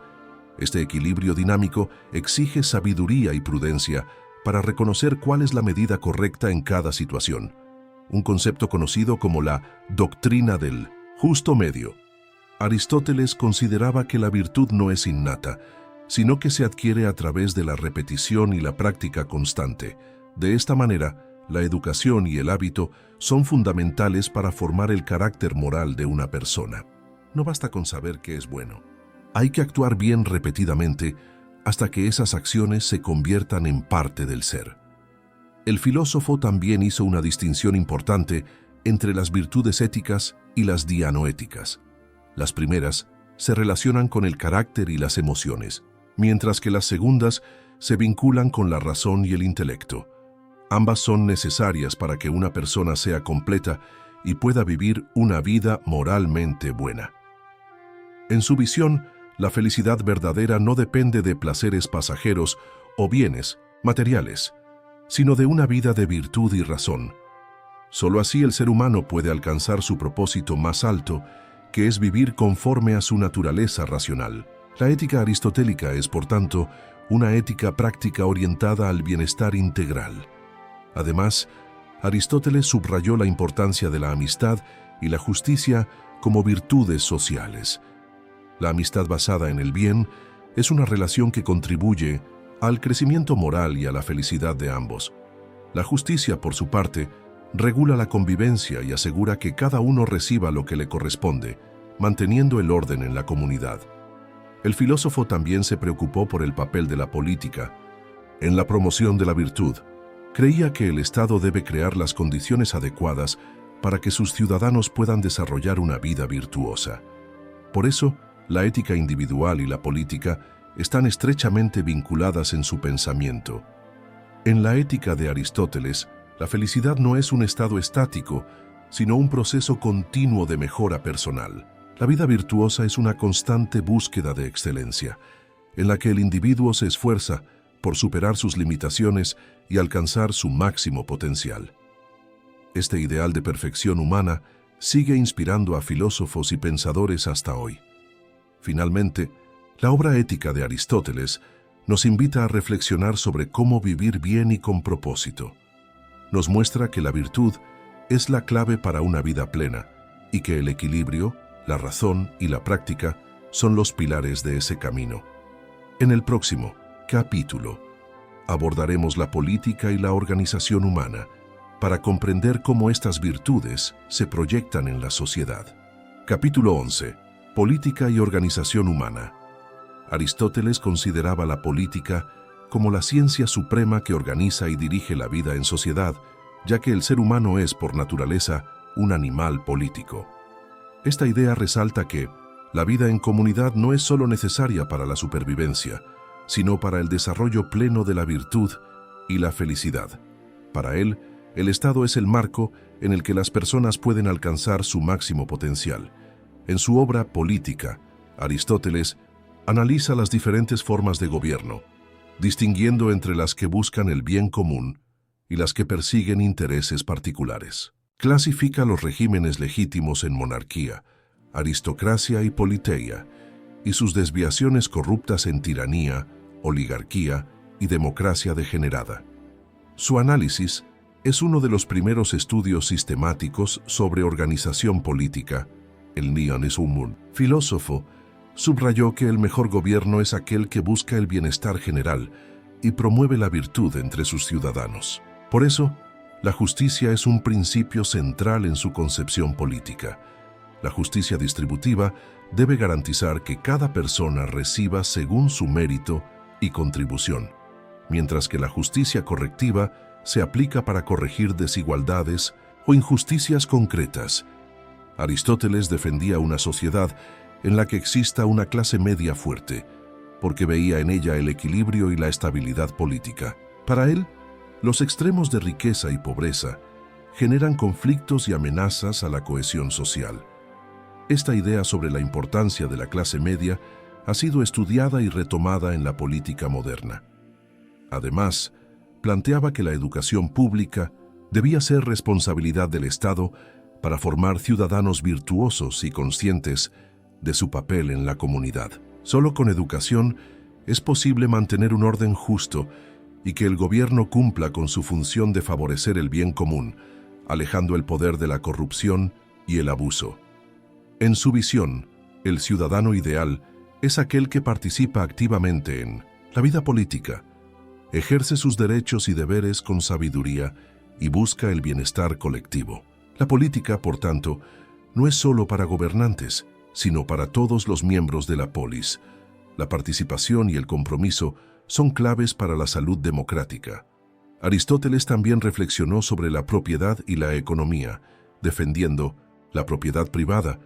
Este equilibrio dinámico exige sabiduría y prudencia para reconocer cuál es la medida correcta en cada situación, un concepto conocido como la doctrina del justo medio. Aristóteles consideraba que la virtud no es innata, sino que se adquiere a través de la repetición y la práctica constante. De esta manera, la educación y el hábito son fundamentales para formar el carácter moral de una persona. No basta con saber qué es bueno. Hay que actuar bien repetidamente hasta que esas acciones se conviertan en parte del ser. El filósofo también hizo una distinción importante entre las virtudes éticas y las dianoéticas. Las primeras se relacionan con el carácter y las emociones, mientras que las segundas se vinculan con la razón y el intelecto. Ambas son necesarias para que una persona sea completa y pueda vivir una vida moralmente buena. En su visión, la felicidad verdadera no depende de placeres pasajeros o bienes materiales, sino de una vida de virtud y razón. Solo así el ser humano puede alcanzar su propósito más alto, que es vivir conforme a su naturaleza racional. La ética aristotélica es, por tanto, una ética práctica orientada al bienestar integral. Además, Aristóteles subrayó la importancia de la amistad y la justicia como virtudes sociales. La amistad basada en el bien es una relación que contribuye al crecimiento moral y a la felicidad de ambos. La justicia, por su parte, regula la convivencia y asegura que cada uno reciba lo que le corresponde, manteniendo el orden en la comunidad. El filósofo también se preocupó por el papel de la política. En la promoción de la virtud, creía que el Estado debe crear las condiciones adecuadas para que sus ciudadanos puedan desarrollar una vida virtuosa. Por eso, la ética individual y la política están estrechamente vinculadas en su pensamiento. En la ética de Aristóteles, La felicidad no es un estado estático, sino un proceso continuo de mejora personal. La vida virtuosa es una constante búsqueda de excelencia, en la que el individuo se esfuerza por superar sus limitaciones y alcanzar su máximo potencial. Este ideal de perfección humana sigue inspirando a filósofos y pensadores hasta hoy. Finalmente, la obra ética de Aristóteles nos invita a reflexionar sobre cómo vivir bien y con propósito. Nos muestra que la virtud es la clave para una vida plena y que el equilibrio, la razón y la práctica son los pilares de ese camino. En el próximo capítulo abordaremos la política y la organización humana para comprender cómo estas virtudes se proyectan en la sociedad. Capítulo 11. Política y organización humana. Aristóteles consideraba la política como la ciencia suprema que organiza y dirige la vida en sociedad, ya que el ser humano es, por naturaleza, un animal político. Esta idea resalta que la vida en comunidad no es solo necesaria para la supervivencia, sino para el desarrollo pleno de la virtud y la felicidad. Para él, el Estado es el marco en el que las personas pueden alcanzar su máximo potencial. En su obra Política, Aristóteles analiza las diferentes formas de gobierno, distinguiendo entre las que buscan el bien común y las que persiguen intereses particulares. Clasifica los regímenes legítimos en monarquía, aristocracia y politeia, y sus desviaciones corruptas en tiranía, oligarquía y democracia degenerada. Su análisis es uno de los primeros estudios sistemáticos sobre organización política. El Nianes Umun, filósofo, subrayó que el mejor gobierno es aquel que busca el bienestar general y promueve la virtud entre sus ciudadanos. Por eso, la justicia es un principio central en su concepción política. La justicia distributiva debe garantizar que cada persona reciba según su mérito y contribución, mientras que la justicia correctiva se aplica para corregir desigualdades o injusticias concretas. Aristóteles defendía una sociedad en la que exista una clase media fuerte, porque veía en ella el equilibrio y la estabilidad política. Para él, los extremos de riqueza y pobreza generan conflictos y amenazas a la cohesión social. Esta idea sobre la importancia de la clase media ha sido estudiada y retomada en la política moderna. Además, planteaba que la educación pública debía ser responsabilidad del Estado para formar ciudadanos virtuosos y conscientes de su papel en la comunidad. Solo con educación es posible mantener un orden justo y que el gobierno cumpla con su función de favorecer el bien común, alejando el poder de la corrupción y el abuso. En su visión, el ciudadano ideal es aquel que participa activamente en la vida política, ejerce sus derechos y deberes con sabiduría y busca el bienestar colectivo. La política, por tanto, no es solo para gobernantes, sino para todos los miembros de la polis. La participación y el compromiso son claves para la salud democrática. Aristóteles también reflexionó sobre la propiedad y la economía, defendiendo la propiedad privada,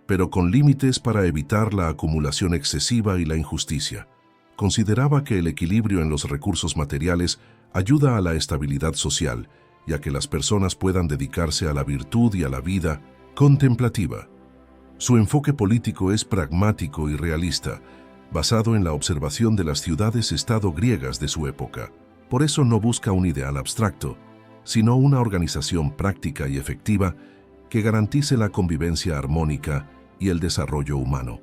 pero con límites para evitar la acumulación excesiva y la injusticia. Consideraba que el equilibrio en los recursos materiales ayuda a la estabilidad social y a que las personas puedan dedicarse a la virtud y a la vida contemplativa. Su enfoque político es pragmático y realista, basado en la observación de las ciudades-estado griegas de su época. Por eso no busca un ideal abstracto, sino una organización práctica y efectiva que garantice la convivencia armónica y el desarrollo humano.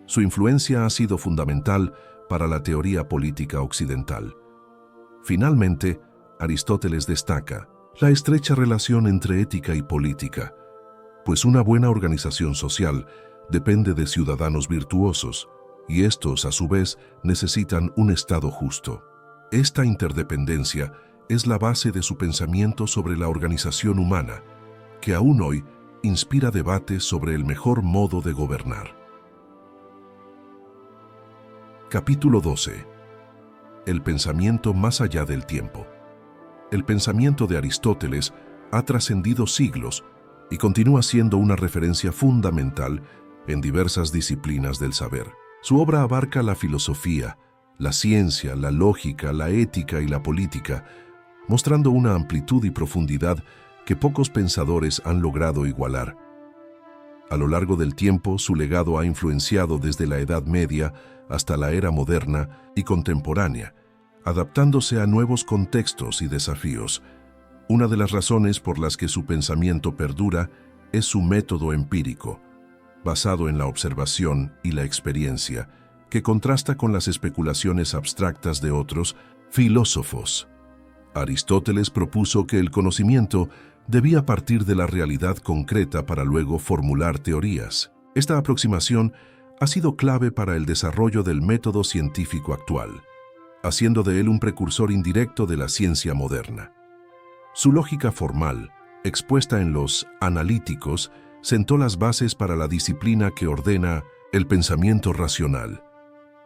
Su influencia ha sido fundamental para la teoría política occidental. Finalmente, Aristóteles destaca la estrecha relación entre ética y política, pues una buena organización social depende de ciudadanos virtuosos, y estos, a su vez, necesitan un Estado justo. Esta interdependencia es la base de su pensamiento sobre la organización humana, que aún hoy inspira debates sobre el mejor modo de gobernar. Capítulo 12. El pensamiento más allá del tiempo. El pensamiento de Aristóteles ha trascendido siglos y continúa siendo una referencia fundamental en diversas disciplinas del saber. Su obra abarca la filosofía, la ciencia, la lógica, la ética y la política, mostrando una amplitud y profundidad que pocos pensadores han logrado igualar. A lo largo del tiempo, su legado ha influenciado desde la Edad Media hasta la era moderna y contemporánea, adaptándose a nuevos contextos y desafíos. Una de las razones por las que su pensamiento perdura es su método empírico, basado en la observación y la experiencia, que contrasta con las especulaciones abstractas de otros filósofos. Aristóteles propuso que el conocimiento debía partir de la realidad concreta para luego formular teorías. Esta aproximación ha sido clave para el desarrollo del método científico actual, haciendo de él un precursor indirecto de la ciencia moderna. Su lógica formal, expuesta en los Analíticos, sentó las bases para la disciplina que ordena el pensamiento racional.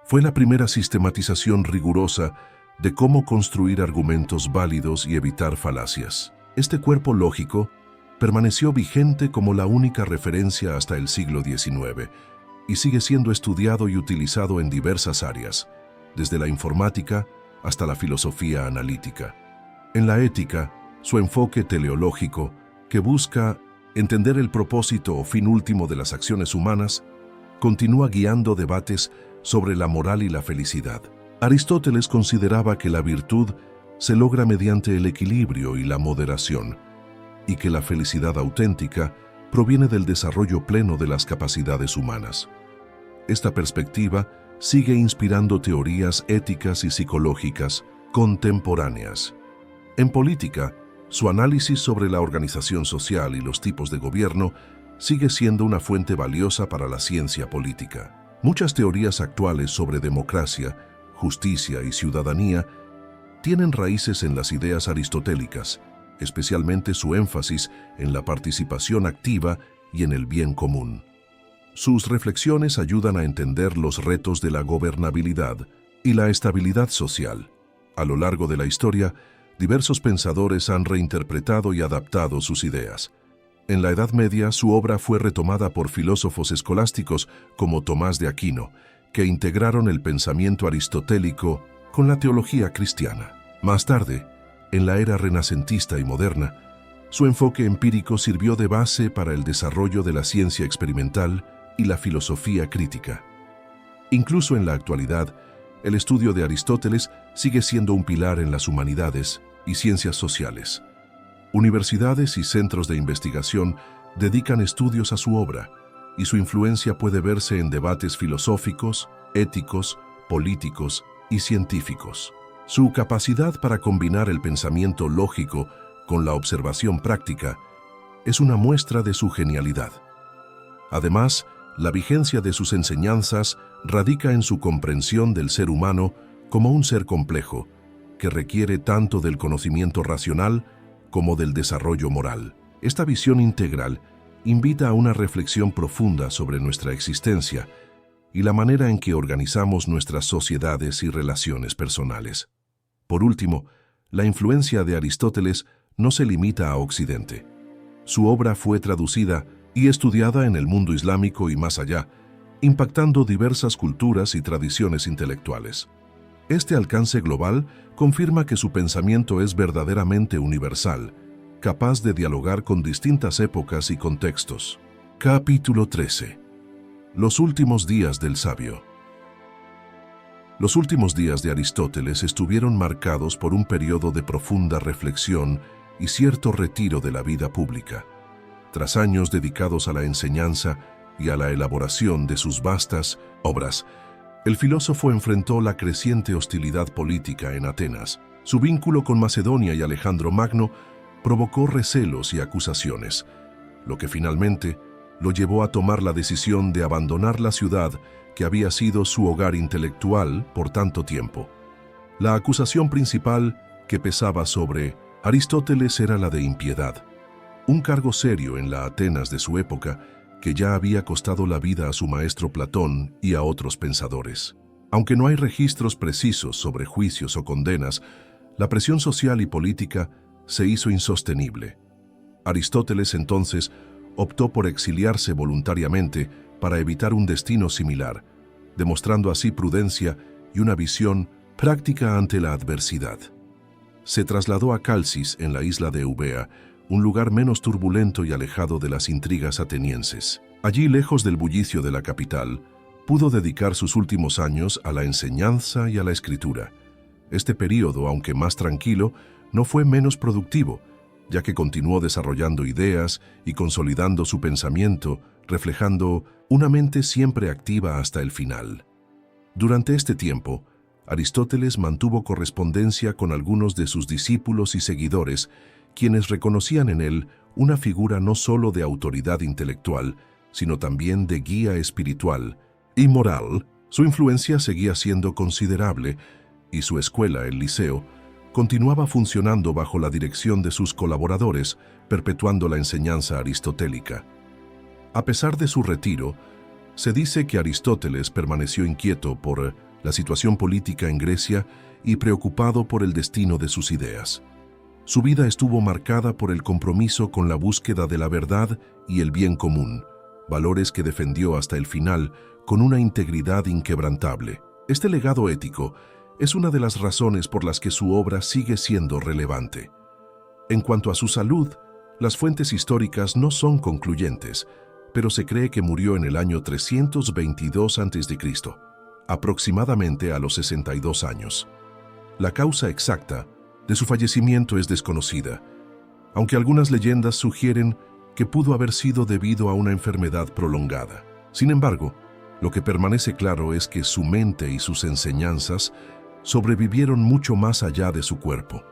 Fue la primera sistematización rigurosa de cómo construir argumentos válidos y evitar falacias. Este cuerpo lógico permaneció vigente como la única referencia hasta el siglo XIX y sigue siendo estudiado y utilizado en diversas áreas, desde la informática hasta la filosofía analítica. En la ética, su enfoque teleológico, que busca entender el propósito o fin último de las acciones humanas, continúa guiando debates sobre la moral y la felicidad. Aristóteles consideraba que la virtud se logra mediante el equilibrio y la moderación, y que la felicidad auténtica proviene del desarrollo pleno de las capacidades humanas. Esta perspectiva sigue inspirando teorías éticas y psicológicas contemporáneas. En política, su análisis sobre la organización social y los tipos de gobierno sigue siendo una fuente valiosa para la ciencia política. Muchas teorías actuales sobre democracia, justicia y ciudadanía tienen raíces en las ideas aristotélicas, especialmente su énfasis en la participación activa y en el bien común. Sus reflexiones ayudan a entender los retos de la gobernabilidad y la estabilidad social. A lo largo de la historia, diversos pensadores han reinterpretado y adaptado sus ideas. En la Edad Media, su obra fue retomada por filósofos escolásticos como Tomás de Aquino, que integraron el pensamiento aristotélico con la teología cristiana. Más tarde, en la era renacentista y moderna, su enfoque empírico sirvió de base para el desarrollo de la ciencia experimental y la filosofía crítica. Incluso en la actualidad, el estudio de Aristóteles sigue siendo un pilar en las humanidades y ciencias sociales. Universidades y centros de investigación dedican estudios a su obra, y su influencia puede verse en debates filosóficos, éticos, políticos y científicos. Su capacidad para combinar el pensamiento lógico con la observación práctica es una muestra de su genialidad. Además, la vigencia de sus enseñanzas radica en su comprensión del ser humano como un ser complejo, que requiere tanto del conocimiento racional como del desarrollo moral. Esta visión integral invita a una reflexión profunda sobre nuestra existencia y la manera en que organizamos nuestras sociedades y relaciones personales. Por último, la influencia de Aristóteles no se limita a Occidente. Su obra fue traducida y estudiada en el mundo islámico y más allá, impactando diversas culturas y tradiciones intelectuales. Este alcance global confirma que su pensamiento es verdaderamente universal, capaz de dialogar con distintas épocas y contextos. Capítulo 13. Los últimos días del sabio. Los últimos días de Aristóteles estuvieron marcados por un periodo de profunda reflexión y cierto retiro de la vida pública. Tras años dedicados a la enseñanza y a la elaboración de sus vastas obras, el filósofo enfrentó la creciente hostilidad política en Atenas. Su vínculo con Macedonia y Alejandro Magno provocó recelos y acusaciones, lo que finalmente lo llevó a tomar la decisión de abandonar la ciudad que había sido su hogar intelectual por tanto tiempo. La acusación principal que pesaba sobre Aristóteles era la de impiedad, un cargo serio en la Atenas de su época que ya había costado la vida a su maestro Platón y a otros pensadores. Aunque no hay registros precisos sobre juicios o condenas, la presión social y política se hizo insostenible. Aristóteles entonces optó por exiliarse voluntariamente para evitar un destino similar, demostrando así prudencia y una visión práctica ante la adversidad. se trasladó a Calcis, en la isla de Eubea, un lugar menos turbulento y alejado de las intrigas atenienses. Allí, lejos del bullicio de la capital, pudo dedicar sus últimos años a la enseñanza y a la escritura. Este período, aunque más tranquilo, no fue menos productivo, ya que continuó desarrollando ideas y consolidando su pensamiento, reflejando una mente siempre activa hasta el final. Durante este tiempo, Aristóteles mantuvo correspondencia con algunos de sus discípulos y seguidores, quienes reconocían en él una figura no solo de autoridad intelectual, sino también de guía espiritual y moral. Su influencia seguía siendo considerable, y su escuela, el Liceo, continuaba funcionando bajo la dirección de sus colaboradores, perpetuando la enseñanza aristotélica. A pesar de su retiro, se dice que Aristóteles permaneció inquieto por la situación política en Grecia y preocupado por el destino de sus ideas. Su vida estuvo marcada por el compromiso con la búsqueda de la verdad y el bien común, valores que defendió hasta el final con una integridad inquebrantable. Este legado ético es una de las razones por las que su obra sigue siendo relevante. En cuanto a su salud, las fuentes históricas no son concluyentes, pero se cree que murió en el año 322 a.C., aproximadamente a los 62 años. La causa exacta de su fallecimiento es desconocida, aunque algunas leyendas sugieren que pudo haber sido debido a una enfermedad prolongada. Sin embargo, lo que permanece claro es que su mente y sus enseñanzas sobrevivieron mucho más allá de su cuerpo.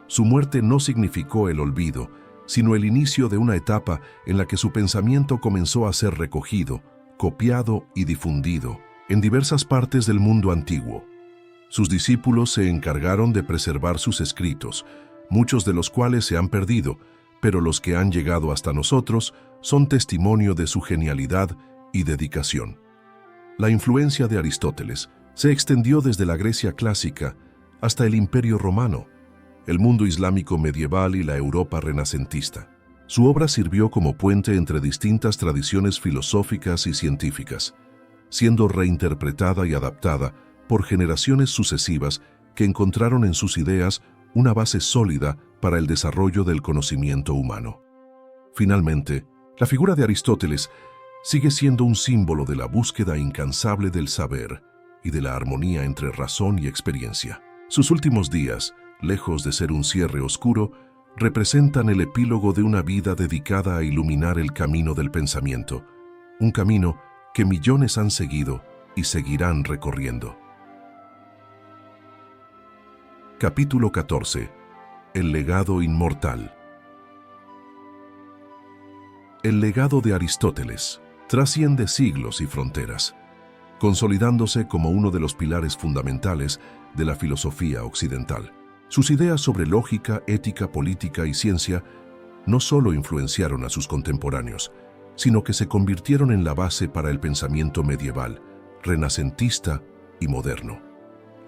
Su muerte no significó el olvido, sino el inicio de una etapa en la que su pensamiento comenzó a ser recogido, copiado y difundido en diversas partes del mundo antiguo. Sus discípulos se encargaron de preservar sus escritos, muchos de los cuales se han perdido, pero los que han llegado hasta nosotros son testimonio de su genialidad y dedicación. La influencia de Aristóteles se extendió desde la Grecia clásica hasta el Imperio Romano, el mundo islámico medieval y la Europa renacentista. Su obra sirvió como puente entre distintas tradiciones filosóficas y científicas, siendo reinterpretada y adaptada por generaciones sucesivas que encontraron en sus ideas una base sólida para el desarrollo del conocimiento humano. Finalmente, la figura de Aristóteles sigue siendo un símbolo de la búsqueda incansable del saber y de la armonía entre razón y experiencia. Sus últimos días, lejos de ser un cierre oscuro, representan el epílogo de una vida dedicada a iluminar el camino del pensamiento, un camino que millones han seguido y seguirán recorriendo. Capítulo 14. El legado inmortal. El legado de Aristóteles trasciende siglos y fronteras, consolidándose como uno de los pilares fundamentales de la filosofía occidental. Sus ideas sobre lógica, ética, política y ciencia no solo influenciaron a sus contemporáneos, sino que se convirtieron en la base para el pensamiento medieval, renacentista y moderno.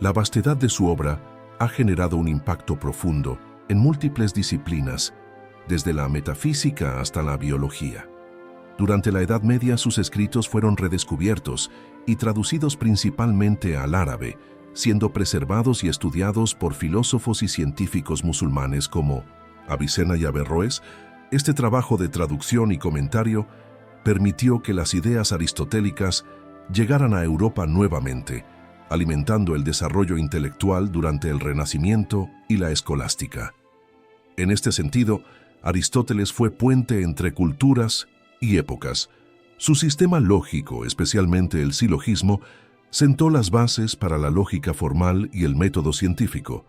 La vastedad de su obra ha generado un impacto profundo en múltiples disciplinas, desde la metafísica hasta la biología. Durante la Edad Media sus escritos fueron redescubiertos y traducidos principalmente al árabe, siendo preservados y estudiados por filósofos y científicos musulmanes como Avicena y Averroes. Este trabajo de traducción y comentario permitió que las ideas aristotélicas llegaran a Europa nuevamente, alimentando el desarrollo intelectual durante el Renacimiento y la escolástica. En este sentido, Aristóteles fue puente entre culturas y épocas. Su sistema lógico, especialmente el silogismo, sentó las bases para la lógica formal y el método científico.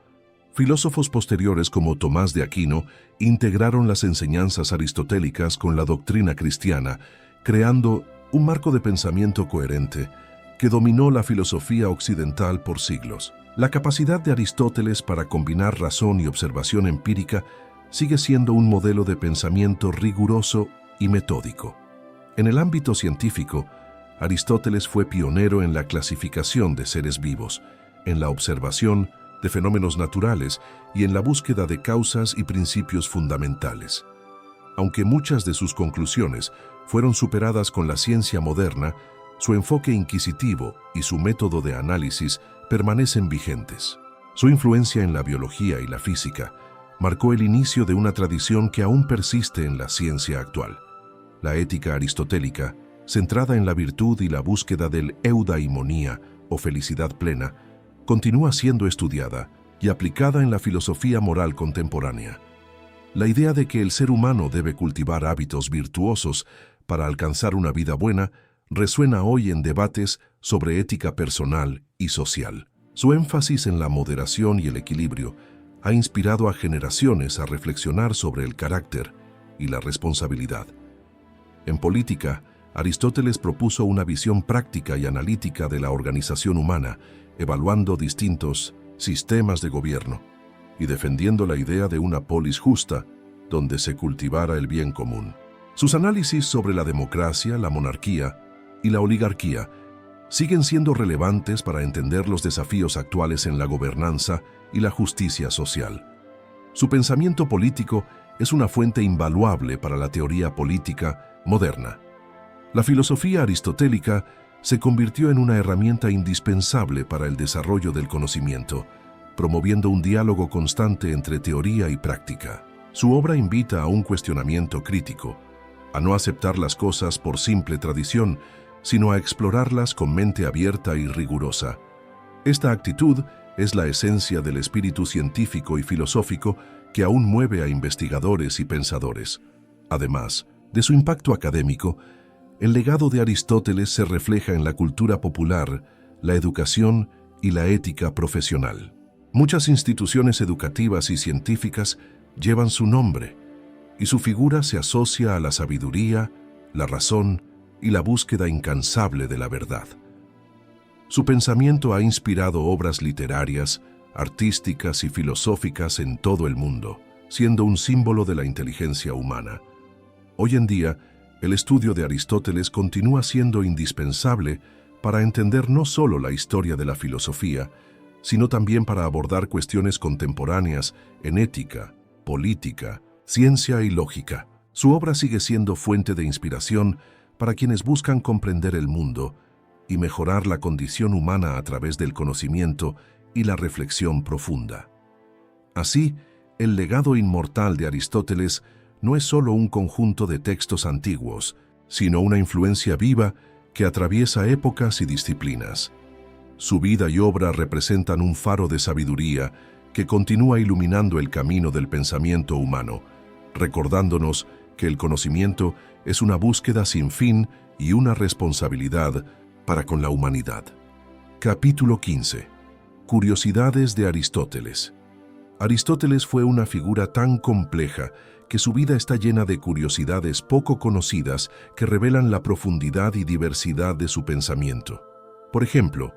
Filósofos posteriores como Tomás de Aquino integraron las enseñanzas aristotélicas con la doctrina cristiana, creando un marco de pensamiento coherente que dominó la filosofía occidental por siglos. La capacidad de Aristóteles para combinar razón y observación empírica sigue siendo un modelo de pensamiento riguroso y metódico. En el ámbito científico, Aristóteles fue pionero en la clasificación de seres vivos, en la observación de fenómenos naturales y en la búsqueda de causas y principios fundamentales. Aunque muchas de sus conclusiones fueron superadas con la ciencia moderna, su enfoque inquisitivo y su método de análisis permanecen vigentes. Su influencia en la biología y la física marcó el inicio de una tradición que aún persiste en la ciencia actual. La ética aristotélica, centrada en la virtud y la búsqueda del eudaimonía o felicidad plena, continúa siendo estudiada y aplicada en la filosofía moral contemporánea. La idea de que el ser humano debe cultivar hábitos virtuosos para alcanzar una vida buena resuena hoy en debates sobre ética personal y social. Su énfasis en la moderación y el equilibrio ha inspirado a generaciones a reflexionar sobre el carácter y la responsabilidad. En política, Aristóteles propuso una visión práctica y analítica de la organización humana, evaluando distintos sistemas de gobierno y defendiendo la idea de una polis justa, donde se cultivara el bien común. Sus análisis sobre la democracia, la monarquía y la oligarquía siguen siendo relevantes para entender los desafíos actuales en la gobernanza y la justicia social. Su pensamiento político es una fuente invaluable para la teoría política moderna. La filosofía aristotélica se convirtió en una herramienta indispensable para el desarrollo del conocimiento, promoviendo un diálogo constante entre teoría y práctica. Su obra invita a un cuestionamiento crítico, a no aceptar las cosas por simple tradición, sino a explorarlas con mente abierta y rigurosa. Esta actitud es la esencia del espíritu científico y filosófico que aún mueve a investigadores y pensadores. Además de su impacto académico, el legado de Aristóteles se refleja en la cultura popular, la educación y la ética profesional. Muchas instituciones educativas y científicas llevan su nombre, y su figura se asocia a la sabiduría, la razón y la búsqueda incansable de la verdad. Su pensamiento ha inspirado obras literarias, artísticas y filosóficas en todo el mundo, siendo un símbolo de la inteligencia humana. Hoy en día, el estudio de Aristóteles continúa siendo indispensable para entender no solo la historia de la filosofía, sino también para abordar cuestiones contemporáneas en ética, política, ciencia y lógica. Su obra sigue siendo fuente de inspiración para quienes buscan comprender el mundo y mejorar la condición humana a través del conocimiento y la reflexión profunda. Así, el legado inmortal de Aristóteles no es solo un conjunto de textos antiguos, sino una influencia viva que atraviesa épocas y disciplinas. Su vida y obra representan un faro de sabiduría que continúa iluminando el camino del pensamiento humano, recordándonos que el conocimiento es una búsqueda sin fin y una responsabilidad para con la humanidad. Capítulo 15. Curiosidades de Aristóteles. Aristóteles fue una figura tan compleja que su vida está llena de curiosidades poco conocidas que revelan la profundidad y diversidad de su pensamiento. Por ejemplo,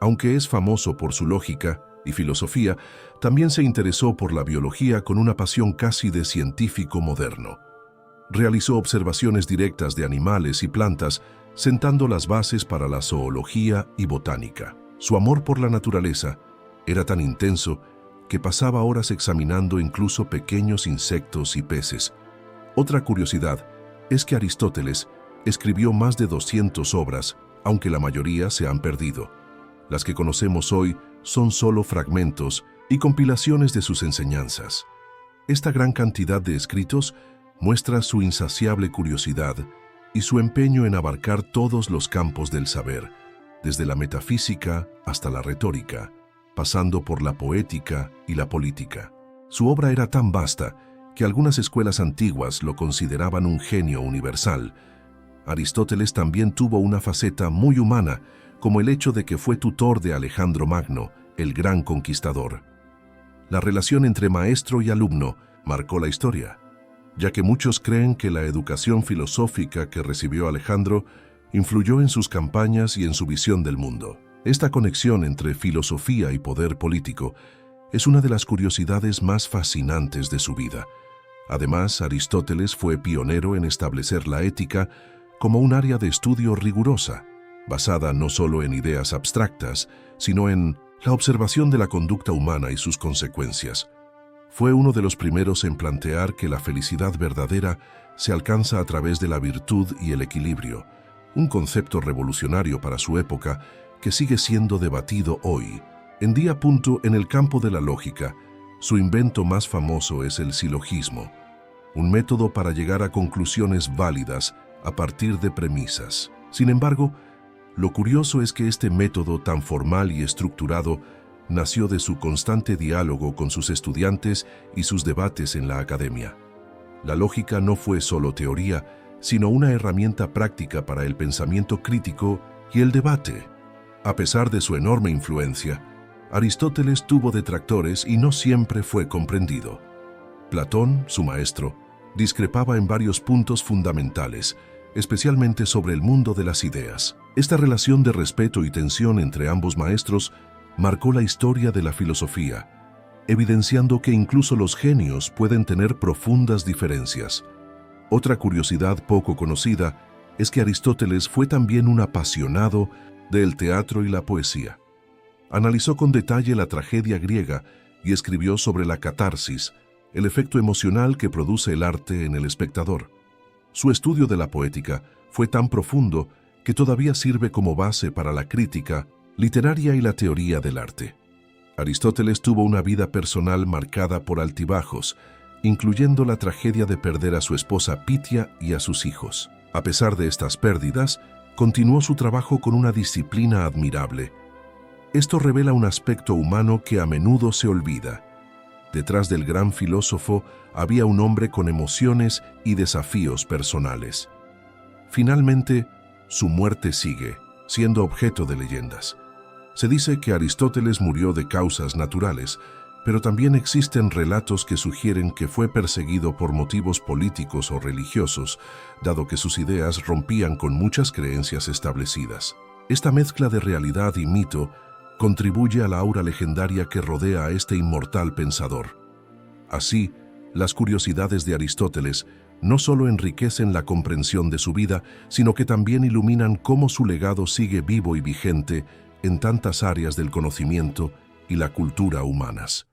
aunque es famoso por su lógica y filosofía, también se interesó por la biología con una pasión casi de científico moderno. Realizó observaciones directas de animales y plantas, sentando las bases para la zoología y botánica. Su amor por la naturaleza era tan intenso que pasaba horas examinando incluso pequeños insectos y peces. Otra curiosidad es que Aristóteles escribió más de 200 obras, aunque la mayoría se han perdido. Las que conocemos hoy son solo fragmentos y compilaciones de sus enseñanzas. Esta gran cantidad de escritos muestra su insaciable curiosidad y su empeño en abarcar todos los campos del saber, desde la metafísica hasta la retórica, pasando por la poética y la política. Su obra era tan vasta que algunas escuelas antiguas lo consideraban un genio universal. Aristóteles también tuvo una faceta muy humana, como el hecho de que fue tutor de Alejandro Magno, el gran conquistador. La relación entre maestro y alumno marcó la historia, ya que muchos creen que la educación filosófica que recibió Alejandro influyó en sus campañas y en su visión del mundo. Esta conexión entre filosofía y poder político es una de las curiosidades más fascinantes de su vida. Además, Aristóteles fue pionero en establecer la ética como un área de estudio rigurosa, basada no solo en ideas abstractas, sino en la observación de la conducta humana y sus consecuencias. Fue uno de los primeros en plantear que la felicidad verdadera se alcanza a través de la virtud y el equilibrio, un concepto revolucionario para su época que sigue siendo debatido hoy. En día punto, en el campo de la lógica, su invento más famoso es el silogismo, un método para llegar a conclusiones válidas a partir de premisas. Sin embargo, lo curioso es que este método tan formal y estructurado nació de su constante diálogo con sus estudiantes y sus debates en la academia. La lógica no fue solo teoría, sino una herramienta práctica para el pensamiento crítico y el debate. A pesar de su enorme influencia, Aristóteles tuvo detractores y no siempre fue comprendido. Platón, su maestro, discrepaba en varios puntos fundamentales, especialmente sobre el mundo de las ideas. Esta relación de respeto y tensión entre ambos maestros marcó la historia de la filosofía, evidenciando que incluso los genios pueden tener profundas diferencias. Otra curiosidad poco conocida es que Aristóteles fue también un apasionado del teatro y la poesía. Analizó con detalle la tragedia griega y escribió sobre la catarsis, el efecto emocional que produce el arte en el espectador. Su estudio de la poética fue tan profundo que todavía sirve como base para la crítica literaria y la teoría del arte. Aristóteles tuvo una vida personal marcada por altibajos, incluyendo la tragedia de perder a su esposa Pitia y a sus hijos. A pesar de estas pérdidas, continuó su trabajo con una disciplina admirable. Esto revela un aspecto humano que a menudo se olvida. Detrás del gran filósofo había un hombre con emociones y desafíos personales. Finalmente, su muerte sigue siendo objeto de leyendas. Se dice que Aristóteles murió de causas naturales, pero también existen relatos que sugieren que fue perseguido por motivos políticos o religiosos, dado que sus ideas rompían con muchas creencias establecidas. Esta mezcla de realidad y mito contribuye a la aura legendaria que rodea a este inmortal pensador. Así, las curiosidades de Aristóteles no solo enriquecen la comprensión de su vida, sino que también iluminan cómo su legado sigue vivo y vigente en tantas áreas del conocimiento y la cultura humanas.